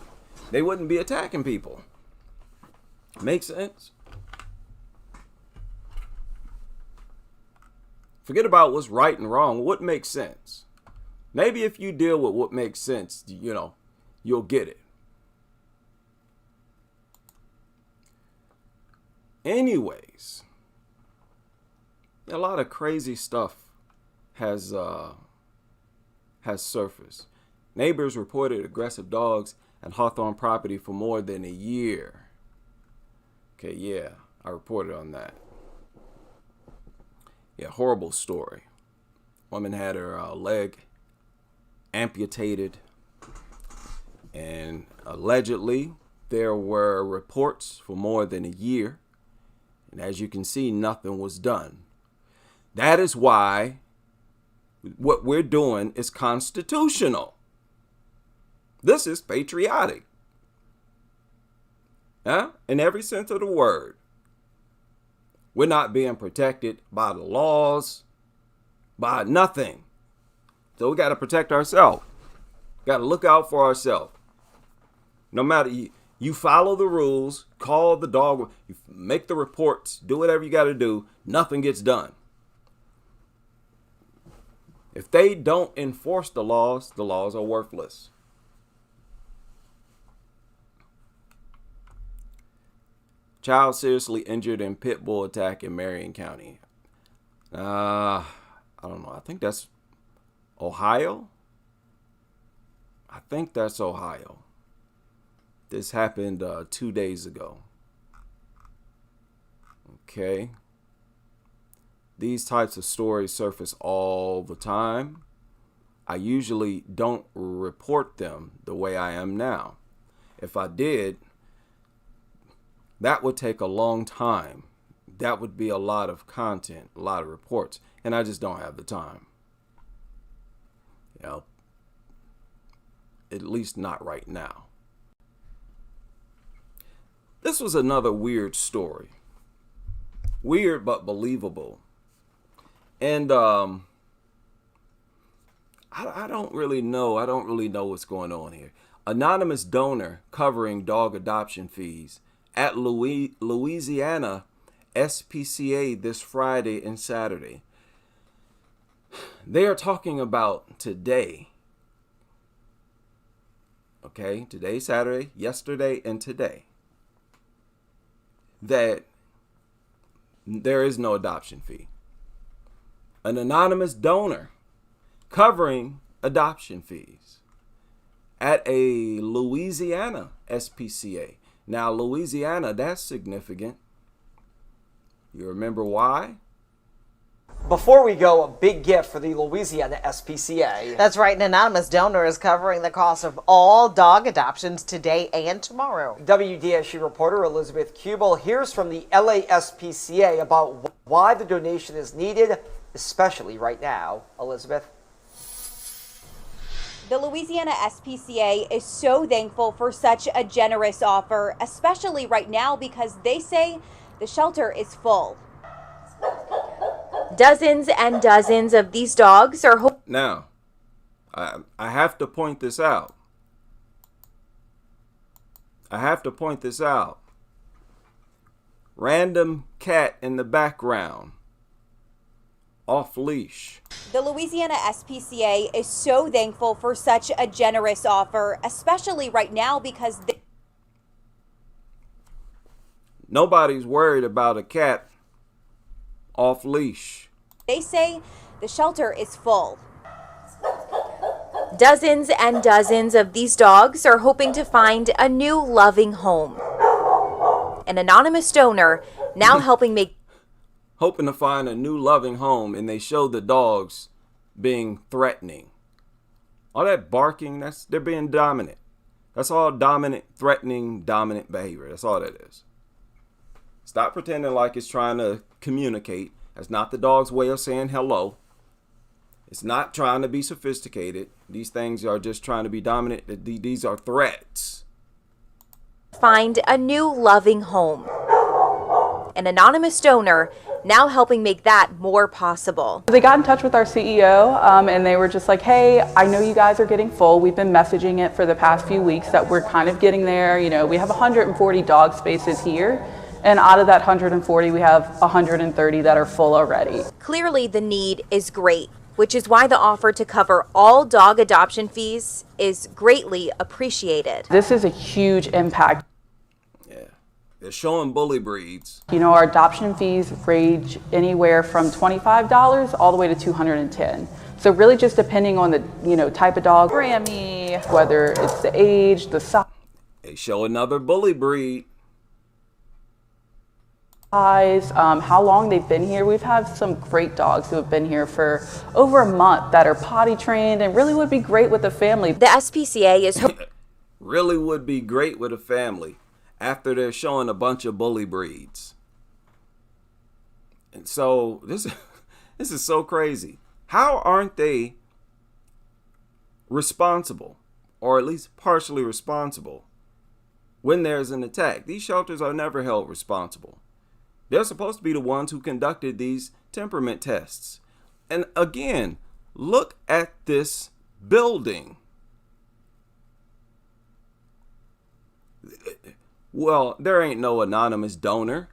They wouldn't be attacking people. Make sense? Forget about what's right and wrong. What makes sense? Maybe if you deal with what makes sense, you know, you'll get it. Anyways, a lot of crazy stuff has surfaced. Neighbors reported aggressive dogs at Hawthorne property for more than a year. Okay, yeah, I reported on that. Yeah, horrible story. Woman had her leg amputated, and allegedly there were reports for more than a year, and as you can see, nothing was done. That is why what we're doing is constitutional. This is patriotic. In every sense of the word. We're not being protected by the laws, by nothing. So we got to protect ourselves. Got to look out for ourselves. No matter, you follow the rules, call the dog, you make the reports, do whatever you got to do, nothing gets done. If they don't enforce the laws are worthless. Child seriously injured in pit bull attack in Marion County. I don't know. I think that's Ohio. I think that's Ohio. This happened 2 days ago. Okay. These types of stories surface all the time. I usually don't report them the way I am now. If I did, that would take a long time. That would be a lot of content, a lot of reports, and I just don't have the time. You know, at least not right now. This was another weird story. Weird but believable. And I don't really know. I don't really know what's going on here. Anonymous donor covering dog adoption fees at Louisiana SPCA this Friday and Saturday. They are talking about today. Okay, today, Saturday, yesterday, and today. That there is no adoption fee. An anonymous donor covering adoption fees at a Louisiana SPCA. Now, Louisiana, that's significant. You remember why? Before we go, a big gift for the Louisiana SPCA. That's right. An anonymous donor is covering the cost of all dog adoptions today and tomorrow. WDSU reporter Elizabeth Kubel hears from the LASPCA about why the donation is needed, especially right now. Elizabeth? The Louisiana SPCA is so thankful for such a generous offer, especially right now because they say the shelter is full. Dozens and dozens of these dogs are... Now, I have to point this out. Random cat in the background. Off leash. The Louisiana SPCA is so thankful for such a generous offer, especially right now because... Nobody's worried about a cat off leash. They say the shelter is full. Dozens and dozens of these dogs are hoping to find a new loving home. An anonymous donor now helping make Hoping to find a new loving home, and they show the dogs being threatening. All that barking, they're being dominant. That's all dominant, threatening, dominant behavior. That's all that is. Stop pretending like it's trying to communicate. That's not the dog's way of saying hello. It's not trying to be sophisticated. These things are just trying to be dominant. These are threats. find a new loving home. An anonymous donor now helping make that more possible. They got in touch with our CEO and they were just like, hey, I know you guys are getting full. We've been messaging it for the past few weeks that we're kind of getting there. You know, we have 140 dog spaces here. And out of that 140, we have 130 that are full already. Clearly, the need is great, which is why the offer to cover all dog adoption fees is greatly appreciated. This is a huge impact. Yeah, they're showing bully breeds. You know, our adoption fees range anywhere from $25 all the way to $210. So really just depending on the, type of dog, Grammy, whether it's the age, the size. They show another bully breed. How long they've been here. We've had some great dogs who have been here for over a month that are potty trained and really would be great with a family. The SPCA is really would be great with a family after they're showing a bunch of bully breeds. And so this is so crazy. How aren't they responsible, or at least partially responsible, when there's an attack? These shelters are never held responsible. They're supposed to be the ones who conducted these temperament tests. And again, look at this building. Well, there ain't no anonymous donor.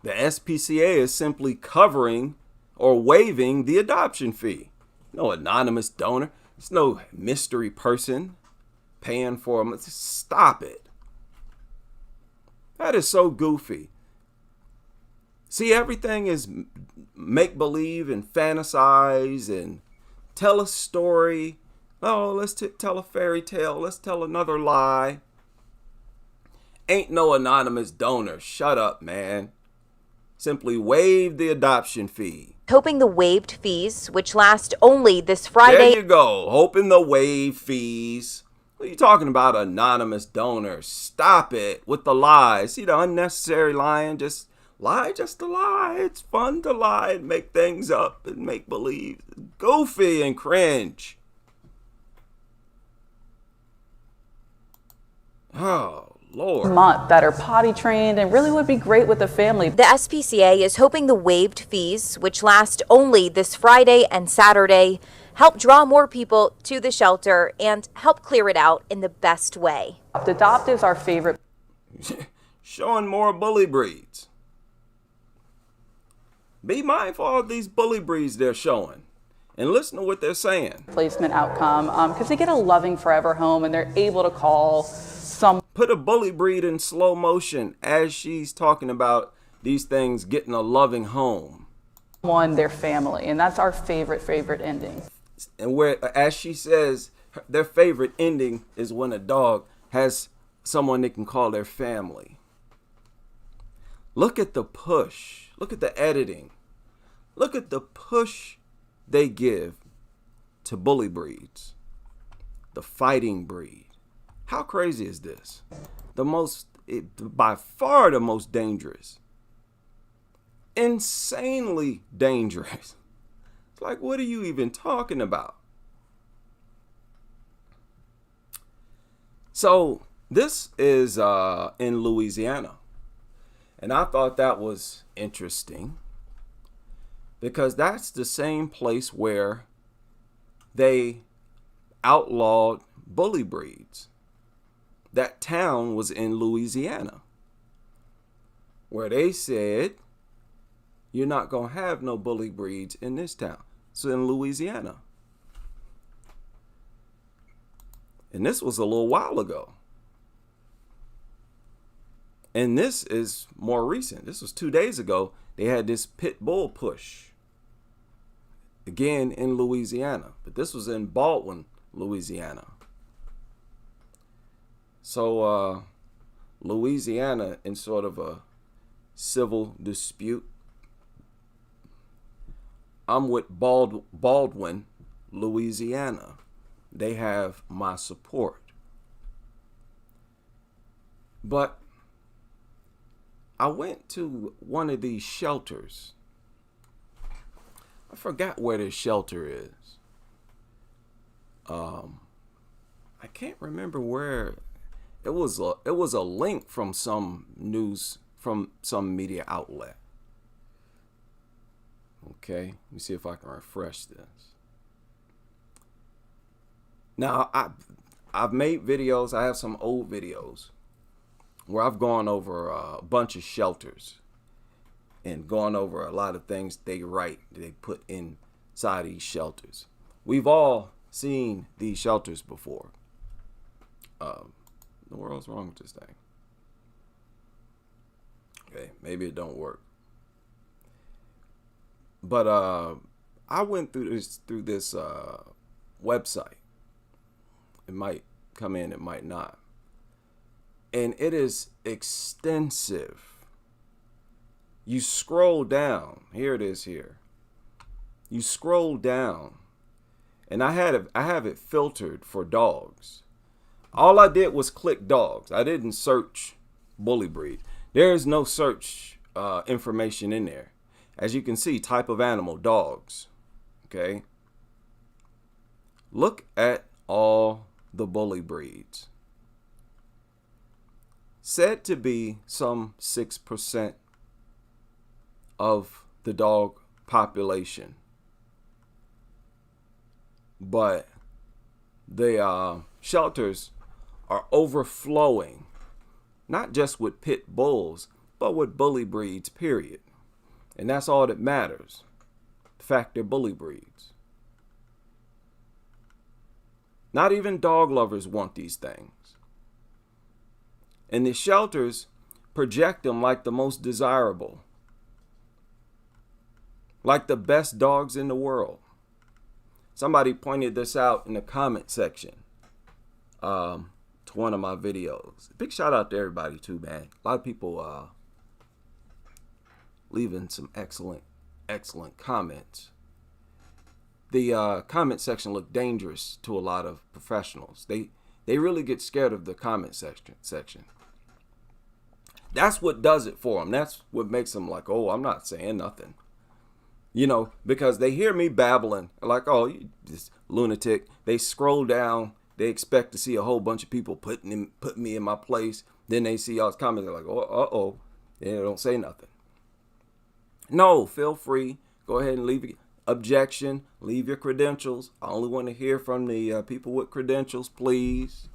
The SPCA is simply covering or waiving the adoption fee. No anonymous donor. There's no mystery person paying for them. Stop it. That is so goofy. See, everything is make-believe and fantasize and tell a story. Oh, let's tell a fairy tale. Let's tell another lie. Ain't no anonymous donor. Shut up, man. Simply waive the adoption fee. hoping the waived fees, which last only this Friday. There you go. Hoping the waived fees. What are you talking about, anonymous donors? Stop it with the lies. See the unnecessary lying? Just lie just to lie. It's fun to lie and make things up and make believe. Goofy and cringe. Oh, Lord. Month that are potty trained and really would be great with a family. The SPCA is hoping the waived fees, which last only this Friday and Saturday, help draw more people to the shelter and help clear it out in the best way. Adopt is our favorite. Showing more bully breeds. Be mindful of these bully breeds they're showing and listen to what they're saying. Placement outcome because they get a loving forever home and they're able to call some. Put a bully breed in slow motion as she's talking about these things getting a loving home. Their family, and that's our favorite ending. And where, as she says, their favorite ending is when a dog has someone they can call their family. Look at the push. Look at the editing. Look at the push they give to bully breeds. The fighting breed. How crazy is this? By far the most dangerous. Insanely dangerous. It's like, what are you even talking about? So this is in Louisiana. And I thought that was interesting because that's the same place where they outlawed bully breeds. That town was in Louisiana, where they said, you're not going to have no bully breeds in this town. It's in Louisiana. And this was a little while ago. And this is more recent. This was 2 days ago. They had this pit bull push. again in Louisiana, but this was in Baldwin, Louisiana. So Louisiana, in sort of a civil dispute, I'm with Baldwin, Louisiana. They have my support. But I went to one of these shelters. I forgot where this shelter is. I can't remember where. It was a link from some news, from some media outlet. Okay, let me see if I can refresh this. Now, I've made videos. I have some old videos where I've gone over a bunch of shelters and gone over a lot of things they put inside these shelters. We've all seen these shelters before. The world's wrong with this thing. Okay, maybe it don't work. But I went through this website. It might come in, it might not. And it is extensive. You scroll down. Here it is here. You scroll down. And I have it filtered for dogs. All I did was click dogs. I didn't search bully breed. There is no search information in there. As you can see, type of animal, dogs. Okay. Look at all the bully breeds. Said to be some 6% of the dog population. But the shelters are overflowing, not just with pit bulls, but with bully breeds, period. And that's all that matters. The fact they're bully breeds. Not even dog lovers want these things. And the shelters project them like the most desirable, like the best dogs in the world. Somebody pointed this out in the comment section to one of my videos. Big shout out to everybody too, man. A lot of people leaving some excellent comments. The comment section looked dangerous to a lot of professionals. They really get scared of the comment section. That's what does it for them. That's what makes them like, oh, I'm not saying nothing. You know, because they hear me babbling, like, oh, you this lunatic. They scroll down. They expect to see a whole bunch of people put me in my place. Then they see all these comments. They're like, oh, uh-oh. They don't say nothing. No, feel free. Go ahead and leave objection. Leave your credentials. I only want to hear from the people with credentials, please.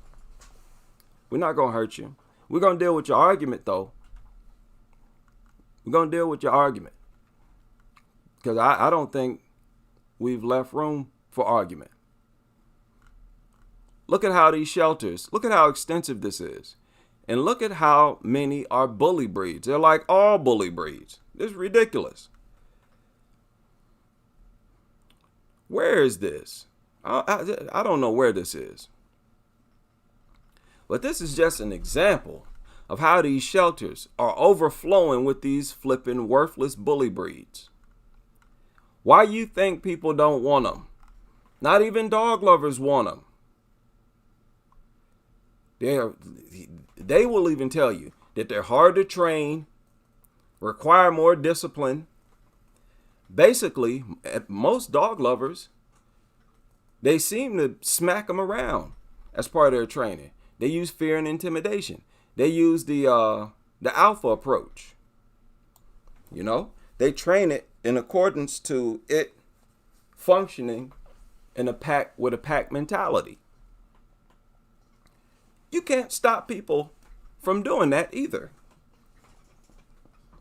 We're not going to hurt you. We're going to deal with your argument, though. We're going to deal with your argument. Because I don't think we've left room for argument. Look at how these shelters, look at how extensive this is. And look at how many are bully breeds. They're like all bully breeds. It's ridiculous. Where is this? I don't know where this is. But this is just an example of how these shelters are overflowing with these flipping worthless bully breeds. Why you think people don't want them? Not even dog lovers want them. They will even tell you that they're hard to train, require more discipline. Basically, most dog lovers, they seem to smack them around as part of their training. They use fear and intimidation. They use the alpha approach. You know, they train it in accordance to it functioning in a pack with a pack mentality. You can't stop people from doing that either.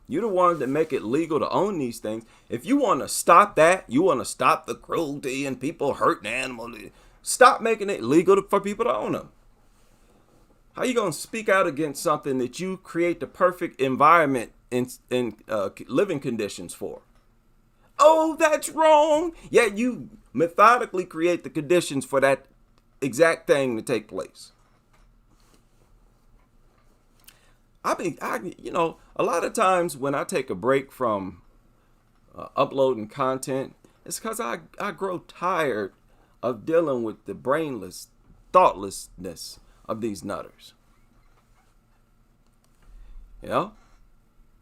You're the ones that make it legal to own these things. If you want to stop that, you want to stop the cruelty and people hurting animals, stop making it legal for people to own them. How you going to speak out against something that you create the perfect environment and living conditions for? Oh, that's wrong. Yet you methodically create the conditions for that exact thing to take place. A lot of times when I take a break from uploading content, it's because I grow tired of dealing with the brainless thoughtlessness of these nutters.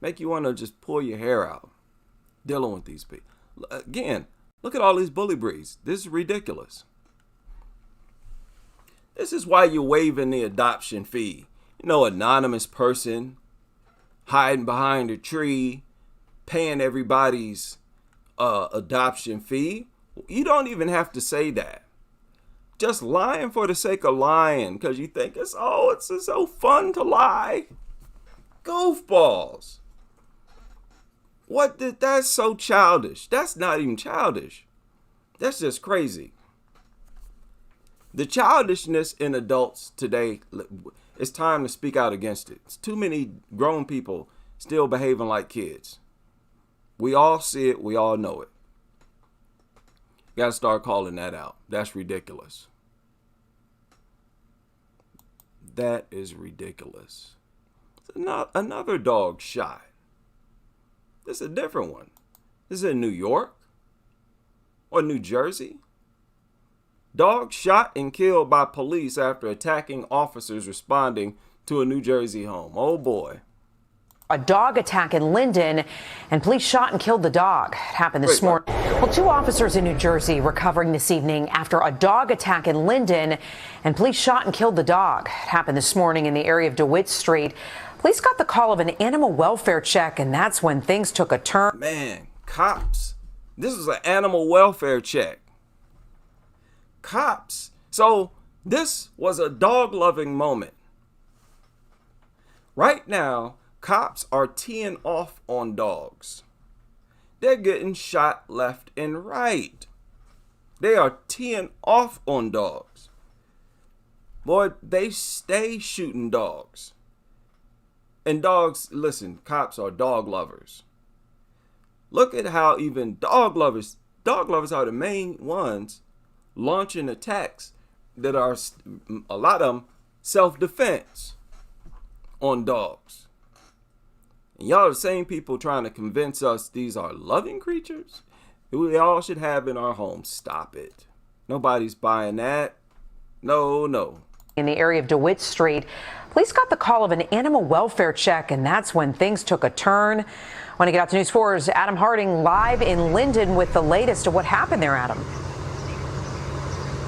Make you want to just pull your hair out dealing with these people. Again, look at all these bully breeds. This is ridiculous. This is why you're waiving the adoption fee. Anonymous person hiding behind a tree, paying everybody's adoption fee. You don't even have to say that. Just lying for the sake of lying because you think it's so fun to lie. Goofballs. That's so childish. That's not even childish. That's just crazy. The childishness in adults today, it's time to speak out against it. It's too many grown people still behaving like kids. We all see it. We all know it. Got to start calling that out. That's ridiculous. That is ridiculous. Another dog shot. This is a different one. This is in New York or New Jersey. Dog shot and killed by police after attacking officers responding to a New Jersey home. Oh boy. A dog attack in Linden, and police shot and killed the dog. It happened this morning. Well, 2 officers in New Jersey recovering this evening after a dog attack in Linden, and police shot and killed the dog. It happened this morning in the area of DeWitt Street. Police got the call of an animal welfare check, and that's when things took a turn. Man, cops. This is an animal welfare check. Cops. So this was a dog-loving moment. Right now, cops are teeing off on dogs. They're getting shot left and right. They are teeing off on dogs. Boy, they stay shooting dogs. And dogs, listen, cops are dog lovers. Look at how even dog lovers are the main ones launching attacks that are, a lot of them, self-defense on dogs. And y'all are the same people trying to convince us these are loving creatures who we all should have in our homes. Stop it. Nobody's buying that. No. In the area of DeWitt Street, police got the call of an animal welfare check, and that's when things took a turn. Want to get out to News 4's Adam Harding live in Linden with the latest of what happened there, Adam.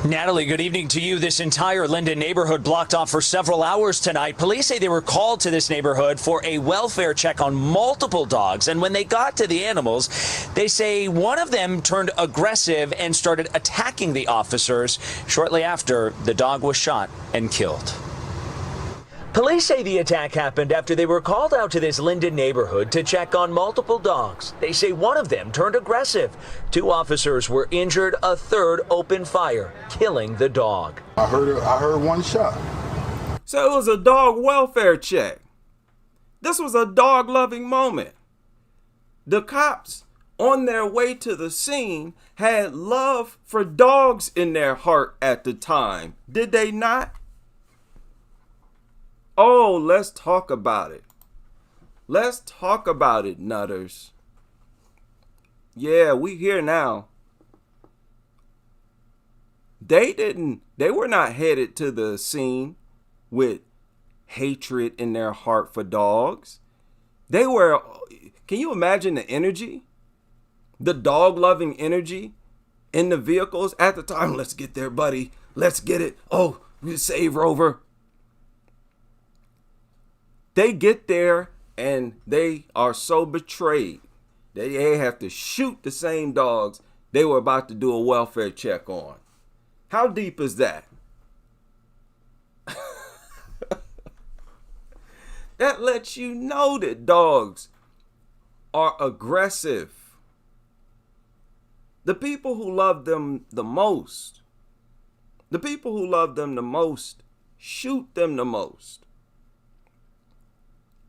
Natalie, good evening to you. This entire Linden neighborhood blocked off for several hours tonight. Police say they were called to this neighborhood for a welfare check on multiple dogs. And when they got to the animals, they say one of them turned aggressive and started attacking the officers. Shortly after, the dog was shot and killed. Police say the attack happened after they were called out to this Linden neighborhood to check on multiple dogs. They say one of them turned aggressive. 2 officers were injured, a third opened fire, killing the dog. I heard one shot. So it was a dog welfare check. This was a dog-loving moment. The cops, on their way to the scene, had love for dogs in their heart at the time. Did they not? Oh, let's talk about it. Let's talk about it, nutters. Yeah, we here now. They were not headed to the scene with hatred in their heart for dogs. They were, can you imagine the energy? The dog-loving energy in the vehicles at the time. Let's get there, buddy. Let's get it. Oh, we save Rover. They get there and they are so betrayed that they have to shoot the same dogs they were about to do a welfare check on. How deep is that? That lets you know that dogs are aggressive. The people who love them the most, shoot them the most.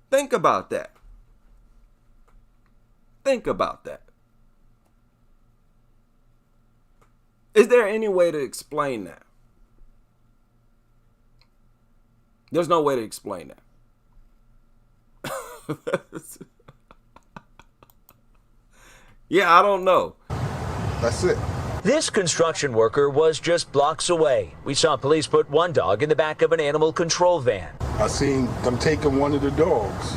Think about that. Think about that. Is there any way to explain that? There's no way to explain that. Yeah, I don't know. That's it. This construction worker was just blocks away. We saw police put one dog in the back of an animal control van. I seen them taking one of the dogs.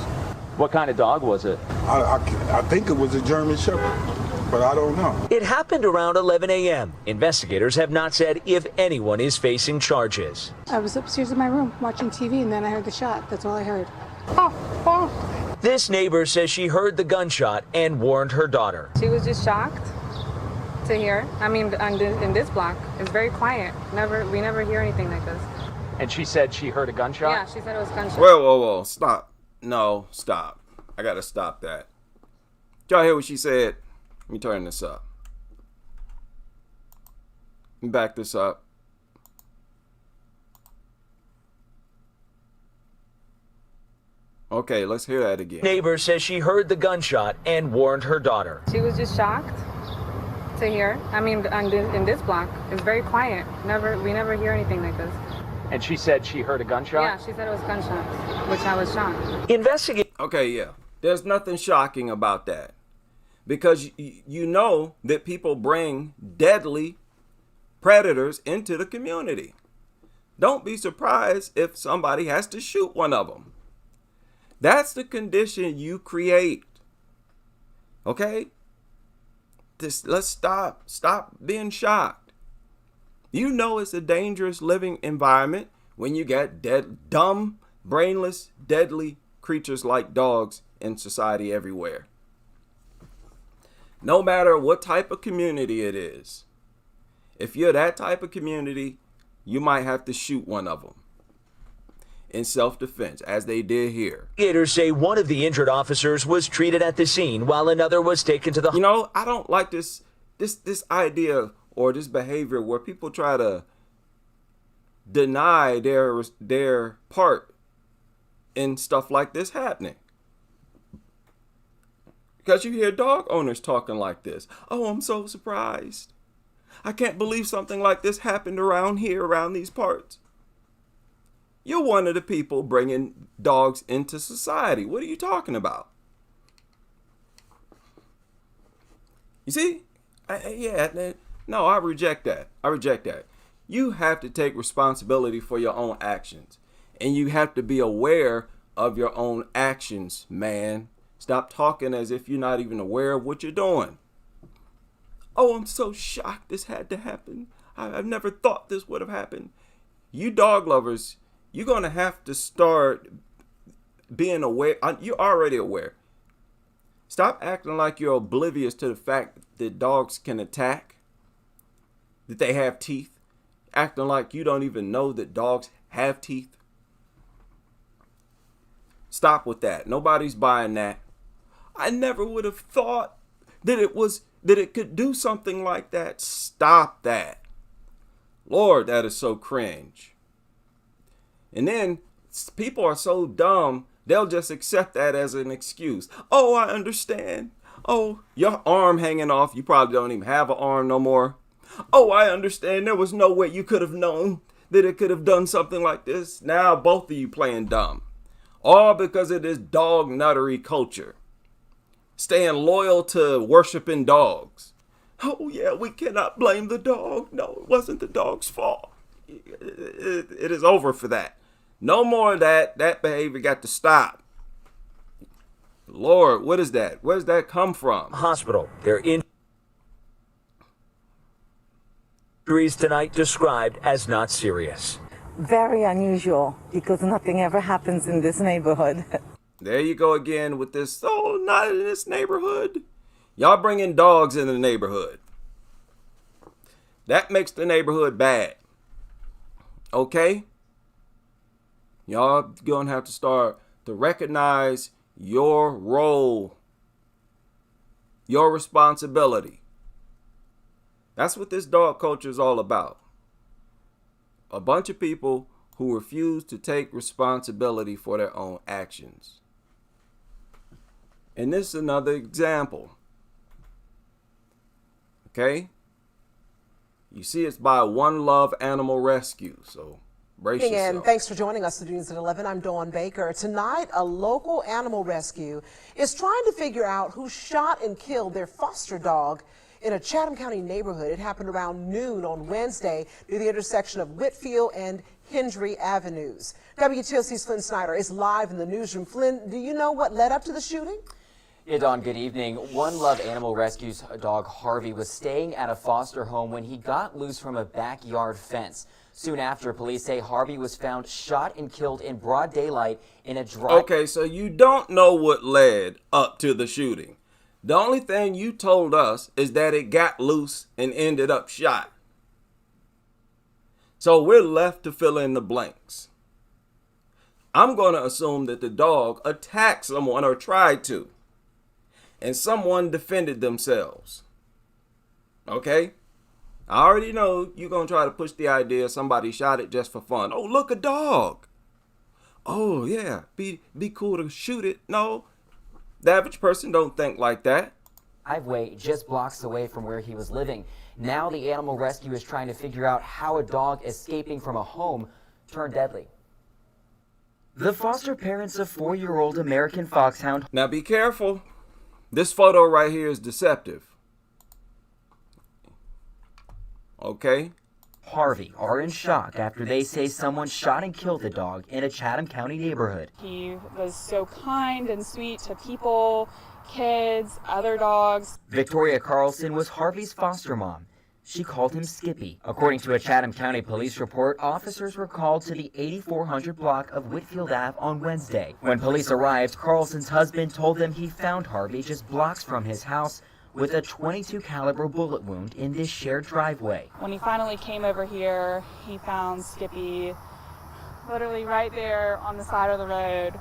What kind of dog was it? I think it was a German Shepherd, but I don't know. It happened around 11 a.m. Investigators have not said if anyone is facing charges. I was upstairs in my room watching TV, and then I heard the shot. That's all I heard. This neighbor says she heard the gunshot and warned her daughter. She was just shocked to hear. I mean, in this block, it's very quiet. We never hear anything like this. And she said she heard a gunshot? Yeah, she said it was gunshot. Whoa, stop. No, stop. I gotta stop that. Did y'all hear what she said? Let me turn this up. Let me back this up. Okay, let's hear that again. Neighbor says she heard the gunshot and warned her daughter. She was just shocked to hear. I mean, in this block, it's very quiet. We never hear anything like this. And she said she heard a gunshot? Yeah, she said it was gunshots, which I was shocked. Investigate. Okay, yeah. There's nothing shocking about that. Because you know that people bring deadly predators into the community. Don't be surprised if somebody has to shoot one of them. That's the condition you create. Okay? Let's stop being shocked. You know it's a dangerous living environment when you got dumb, brainless, deadly creatures like dogs in society everywhere. No matter what type of community it is. If you're that type of community, you might have to shoot one of them in self-defense, as they did here. Investigators say one of the injured officers was treated at the scene while another was taken to the... You know, I don't like this idea or this behavior where people try to deny their part in stuff like this happening. Because you hear dog owners talking like this. Oh, I'm so surprised. I can't believe something like this happened around here, around these parts. You're one of the people bringing dogs into society. What are you talking about? You see? No, I reject that. I reject that. You have to take responsibility for your own actions. And you have to be aware of your own actions, man. Stop talking as if you're not even aware of what you're doing. Oh, I'm so shocked this had to happen. I've never thought this would have happened. You dog lovers, you're going to have to start being aware. You're already aware. Stop acting like you're oblivious to the fact that dogs can attack, that they have teeth. Acting like you don't even know that dogs have teeth. Stop with that. Nobody's buying that. I never would have thought that it could do something like that. Stop that. Lord, that is so cringe. And then people are so dumb, they'll just accept that as an excuse. Oh, I understand. Oh, your arm hanging off. You probably don't even have an arm no more. Oh, I understand. There was no way you could have known that it could have done something like this. Now both of you playing dumb. All because of this dog nuttery culture. Staying loyal to worshiping dogs. Oh, yeah, we cannot blame the dog. No, it wasn't the dog's fault. It is over for that. No more of that. That behavior got to stop. Lord, what is that? Where does that come from? Hospital. They're injuries tonight described as not serious. Very unusual because nothing ever happens in this neighborhood. There you go again with this. Oh, not in this neighborhood. Y'all bringing dogs in the neighborhood. That makes the neighborhood bad. Okay? Y'all gonna have to start to recognize your role, your responsibility. That's what this dog culture is all about. A bunch of people who refuse to take responsibility for their own actions. And this is another example. Okay? You see, it's by One Love Animal Rescue. So brace yourself. And thanks for joining us, the News at 11. I'm Dawn Baker. Tonight, a local animal rescue is trying to figure out who shot and killed their foster dog in a Chatham County neighborhood. It happened around noon on Wednesday near the intersection of Whitfield and Hendry Avenues. WTOC's Flynn Snyder is live in the newsroom. Flynn, do you know what led up to the shooting? Yeah, Dawn, good evening. One Love Animal Rescue's dog Harvey was staying at a foster home when he got loose from a backyard fence. Soon after, police say Harvey was found shot and killed in broad daylight in a drive. Okay, so you don't know what led up to the shooting. The only thing you told us is that it got loose and ended up shot. So we're left to fill in the blanks. I'm going to assume that the dog attacked someone or tried to, and someone defended themselves. Okay? I already know you're going to try to push the idea somebody shot it just for fun. Oh, look, a dog. Oh, yeah, be cool to shoot it. No, the average person don't think like that. Driveway just blocks away from where he was living. Now the animal rescue is trying to figure out how a dog escaping from a home turned deadly. The foster parents of 4-year-old American Foxhound. Now be careful. This photo right here is deceptive. Okay? Harvey are in shock after they say someone shot and killed the dog in a Chatham County neighborhood. He was so kind and sweet to people, kids, other dogs. Victoria Carlson was Harvey's foster mom. She called him Skippy. According to a Chatham County police report, officers were called to the 8400 block of Whitfield Ave on Wednesday. When police arrived, Carlson's husband told them he found Harvey just blocks from his house with a .22 caliber bullet wound in this shared driveway. When he finally came over here, he found Skippy literally right there on the side of the road,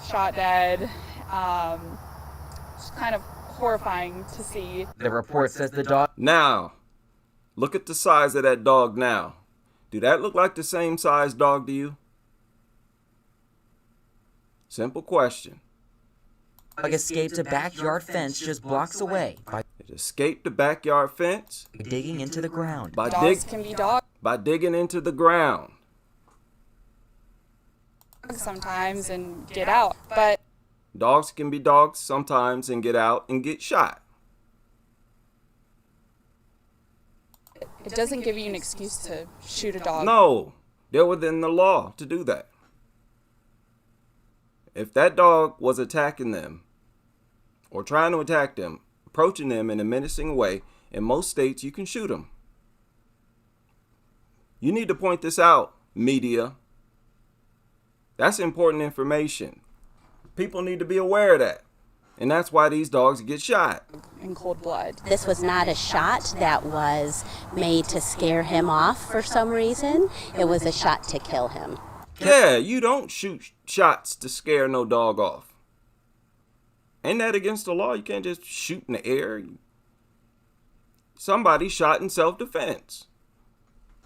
shot dead. It's kind of horrifying to see. The report says the dog... Now, look at the size of that dog now. Do that look like the same size dog to you? Simple question. Dog escaped a backyard fence just blocks away. It escaped the backyard fence? Digging into the ground. Dogs can be dogs. By digging into the ground. Sometimes and get out, but... Dogs can be dogs sometimes and get out and get shot. It doesn't give you an excuse to shoot a dog. No, they're within the law to do that. If that dog was attacking them or trying to attack them, approaching them in a menacing way, in most states you can shoot them. You need to point this out, media. That's important information. People need to be aware of that. And that's why these dogs get shot. In cold blood. This was not a shot that was made to scare him off for some reason. It was a shot to kill him. Yeah, you don't shoot shots to scare no dog off. Ain't that against the law? You can't just shoot in the air. Somebody shot in self-defense.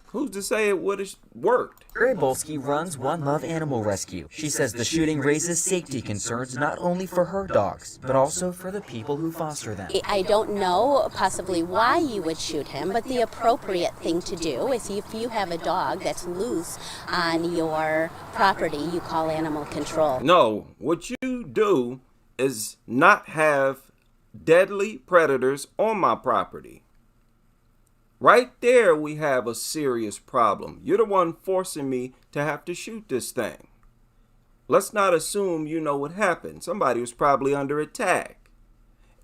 Who's to say it would have worked? Mary Bolsky runs One Love Animal Rescue. She says the shooting raises safety concerns not only for her dogs, but also for the people who foster them. I don't know possibly why you would shoot him, but the appropriate thing to do is if you have a dog that's loose on your property, you call animal control. No, what you do is not have deadly predators on my property. Right there, we have a serious problem. You're the one forcing me to have to shoot this thing. Let's not assume you know what happened. Somebody was probably under attack,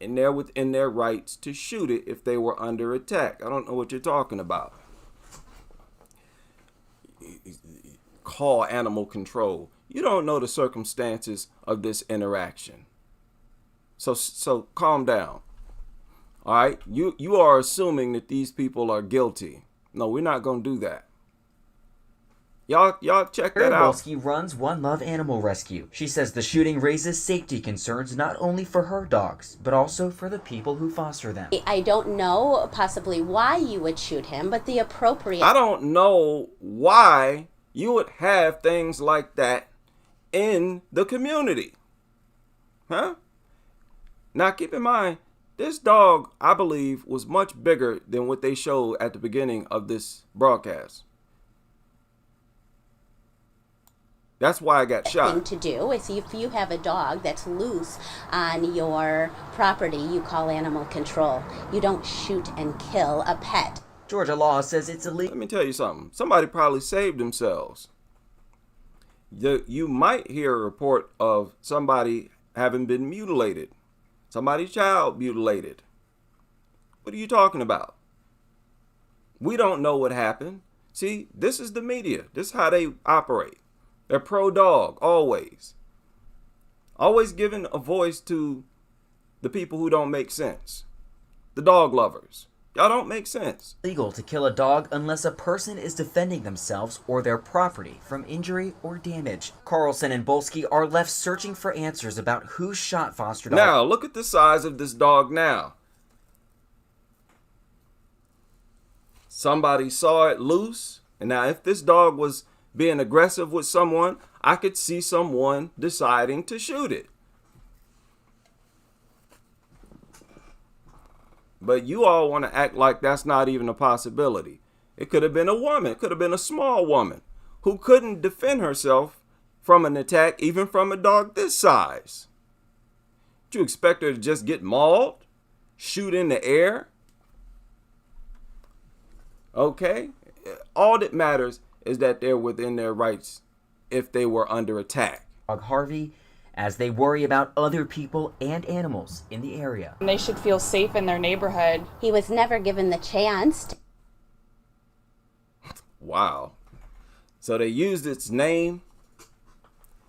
and they're within their rights to shoot it if they were under attack. I don't know what you're talking about. Call animal control. You don't know the circumstances of this interaction. So calm down. All right, you are assuming that these people are guilty. No, we're not gonna do that. Y'all check that out. Bolsky runs One Love Animal Rescue. She says the shooting raises safety concerns not only for her dogs, but also for the people who foster them. I don't know possibly why you would shoot him, but the appropriate... I don't know why you would have things like that in the community. Huh? Now keep in mind, This dog, I believe, was much bigger than what they showed at the beginning of this broadcast. That's why I got shot. Thing to do is if you have a dog that's loose on your property, you call animal control. You don't shoot and kill a pet. Georgia law says it's illegal. Let me tell you something. Somebody probably saved themselves. You might hear a report of somebody having been mutilated. Somebody's child mutilated. What are you talking about? We don't know what happened. See, this is the media. This is how they operate. They're pro-dog, always. Always giving a voice to the people who don't make sense. The dog lovers. Y'all don't make sense. Legal to kill a dog unless a person is defending themselves or their property from injury or damage. Carlson and Bolsky are left searching for answers about who shot foster dog. Now, look at the size of this dog now. Somebody saw it loose. And now if this dog was being aggressive with someone, I could see someone deciding to shoot it. But you all want to act like that's not even a possibility. It could have been a woman. It could have been a small woman who couldn't defend herself from an attack, even from a dog this size. Do you expect her to just get mauled? Shoot in the air? Okay. All that matters is that they're within their rights if they were under attack. Harvey, as they worry about other people and animals in the area. They should feel safe in their neighborhood. He was never given the chance to. Wow. So they used its name.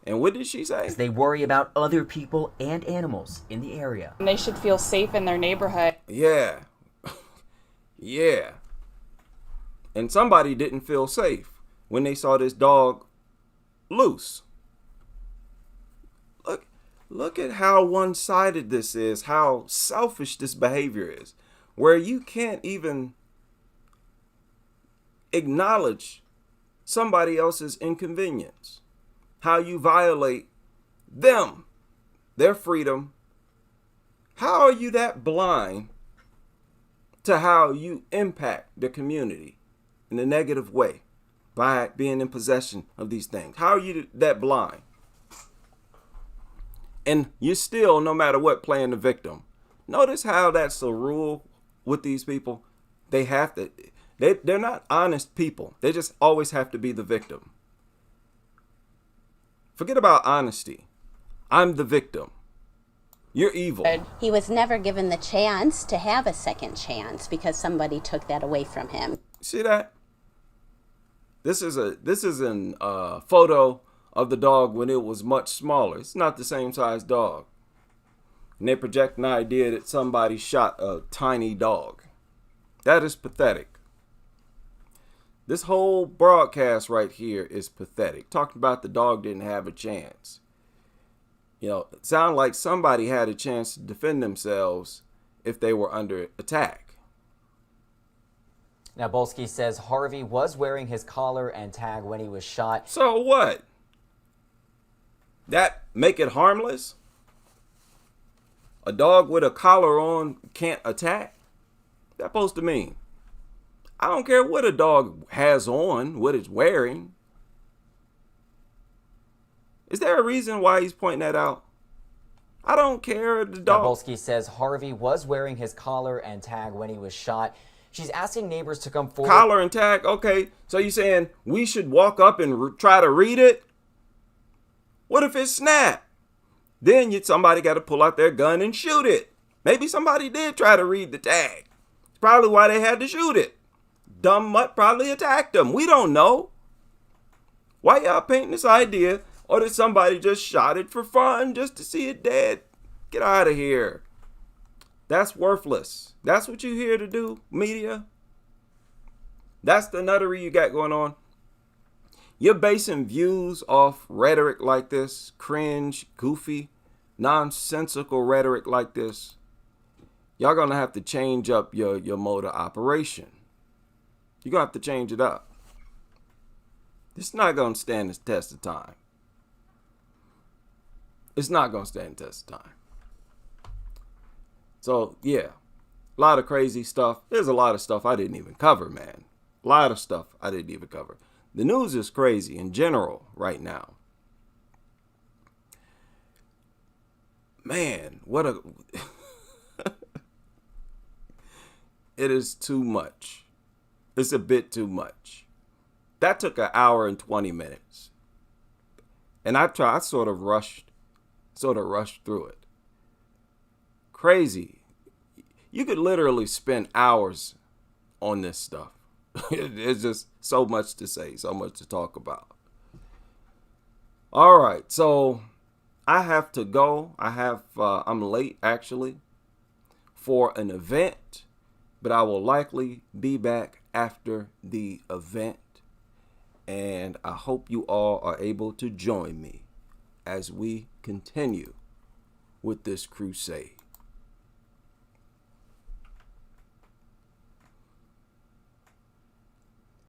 And what did she say? As they worry about other people and animals in the area. They should feel safe in their neighborhood. Yeah. Yeah. And somebody didn't feel safe when they saw this dog loose. Look at how one-sided this is, how selfish this behavior is, where you can't even acknowledge somebody else's inconvenience, how you violate them, their freedom. How are you that blind to how you impact the community in a negative way by being in possession of these things? How are you that blind? And you're still, no matter what, playing the victim. Notice how that's a rule with these people. They have to, they're not honest people. They just always have to be the victim. Forget about honesty. I'm the victim. You're evil. He was never given the chance to have a second chance because somebody took that away from him. See that? This is a photo of the dog when it was much smaller. It's not the same size dog. And they project an idea that somebody shot a tiny dog. That is pathetic. This whole broadcast right here is pathetic. Talking about the dog didn't have a chance. You know, it sounded like somebody had a chance to defend themselves if they were under attack. Now, Bolsky says Harvey was wearing his collar and tag when he was shot. So what? That make it harmless? A dog with a collar on can't attack? That's supposed to mean? I don't care what a dog has on, what it's wearing. Is there a reason why he's pointing that out? I don't care. The dog. Now, Bolsky says Harvey was wearing his collar and tag when he was shot. She's asking neighbors to come forward. Collar and tag? Okay. So you're saying we should walk up and try to read it? What if it snapped? Then somebody got to pull out their gun and shoot it. Maybe somebody did try to read the tag. It's probably why they had to shoot it. Dumb mutt probably attacked them. We don't know. Why y'all painting this idea? Or did somebody just shot it for fun just to see it dead? Get out of here. That's worthless. That's what you're here to do, media? That's the nuttery you got going on? You're basing views off rhetoric like this, cringe, goofy, nonsensical rhetoric like this. Y'all gonna have to change up your mode of operation. You're gonna have to change it up. It's not gonna stand the test of time. It's not gonna stand the test of time. So, yeah, a lot of crazy stuff. There's a lot of stuff I didn't even cover, man. A lot of stuff I didn't even cover. The news is crazy in general right now. Man, what a... It is too much. It's a bit too much. That took an hour and 20 minutes. And I sort of rushed through it. Crazy. You could literally spend hours on this stuff. There's just so much to say, so much to talk about. All right, so I have to go. I'm late actually for an event, but I will likely be back after the event. And I hope you all are able to join me as we continue with this crusade.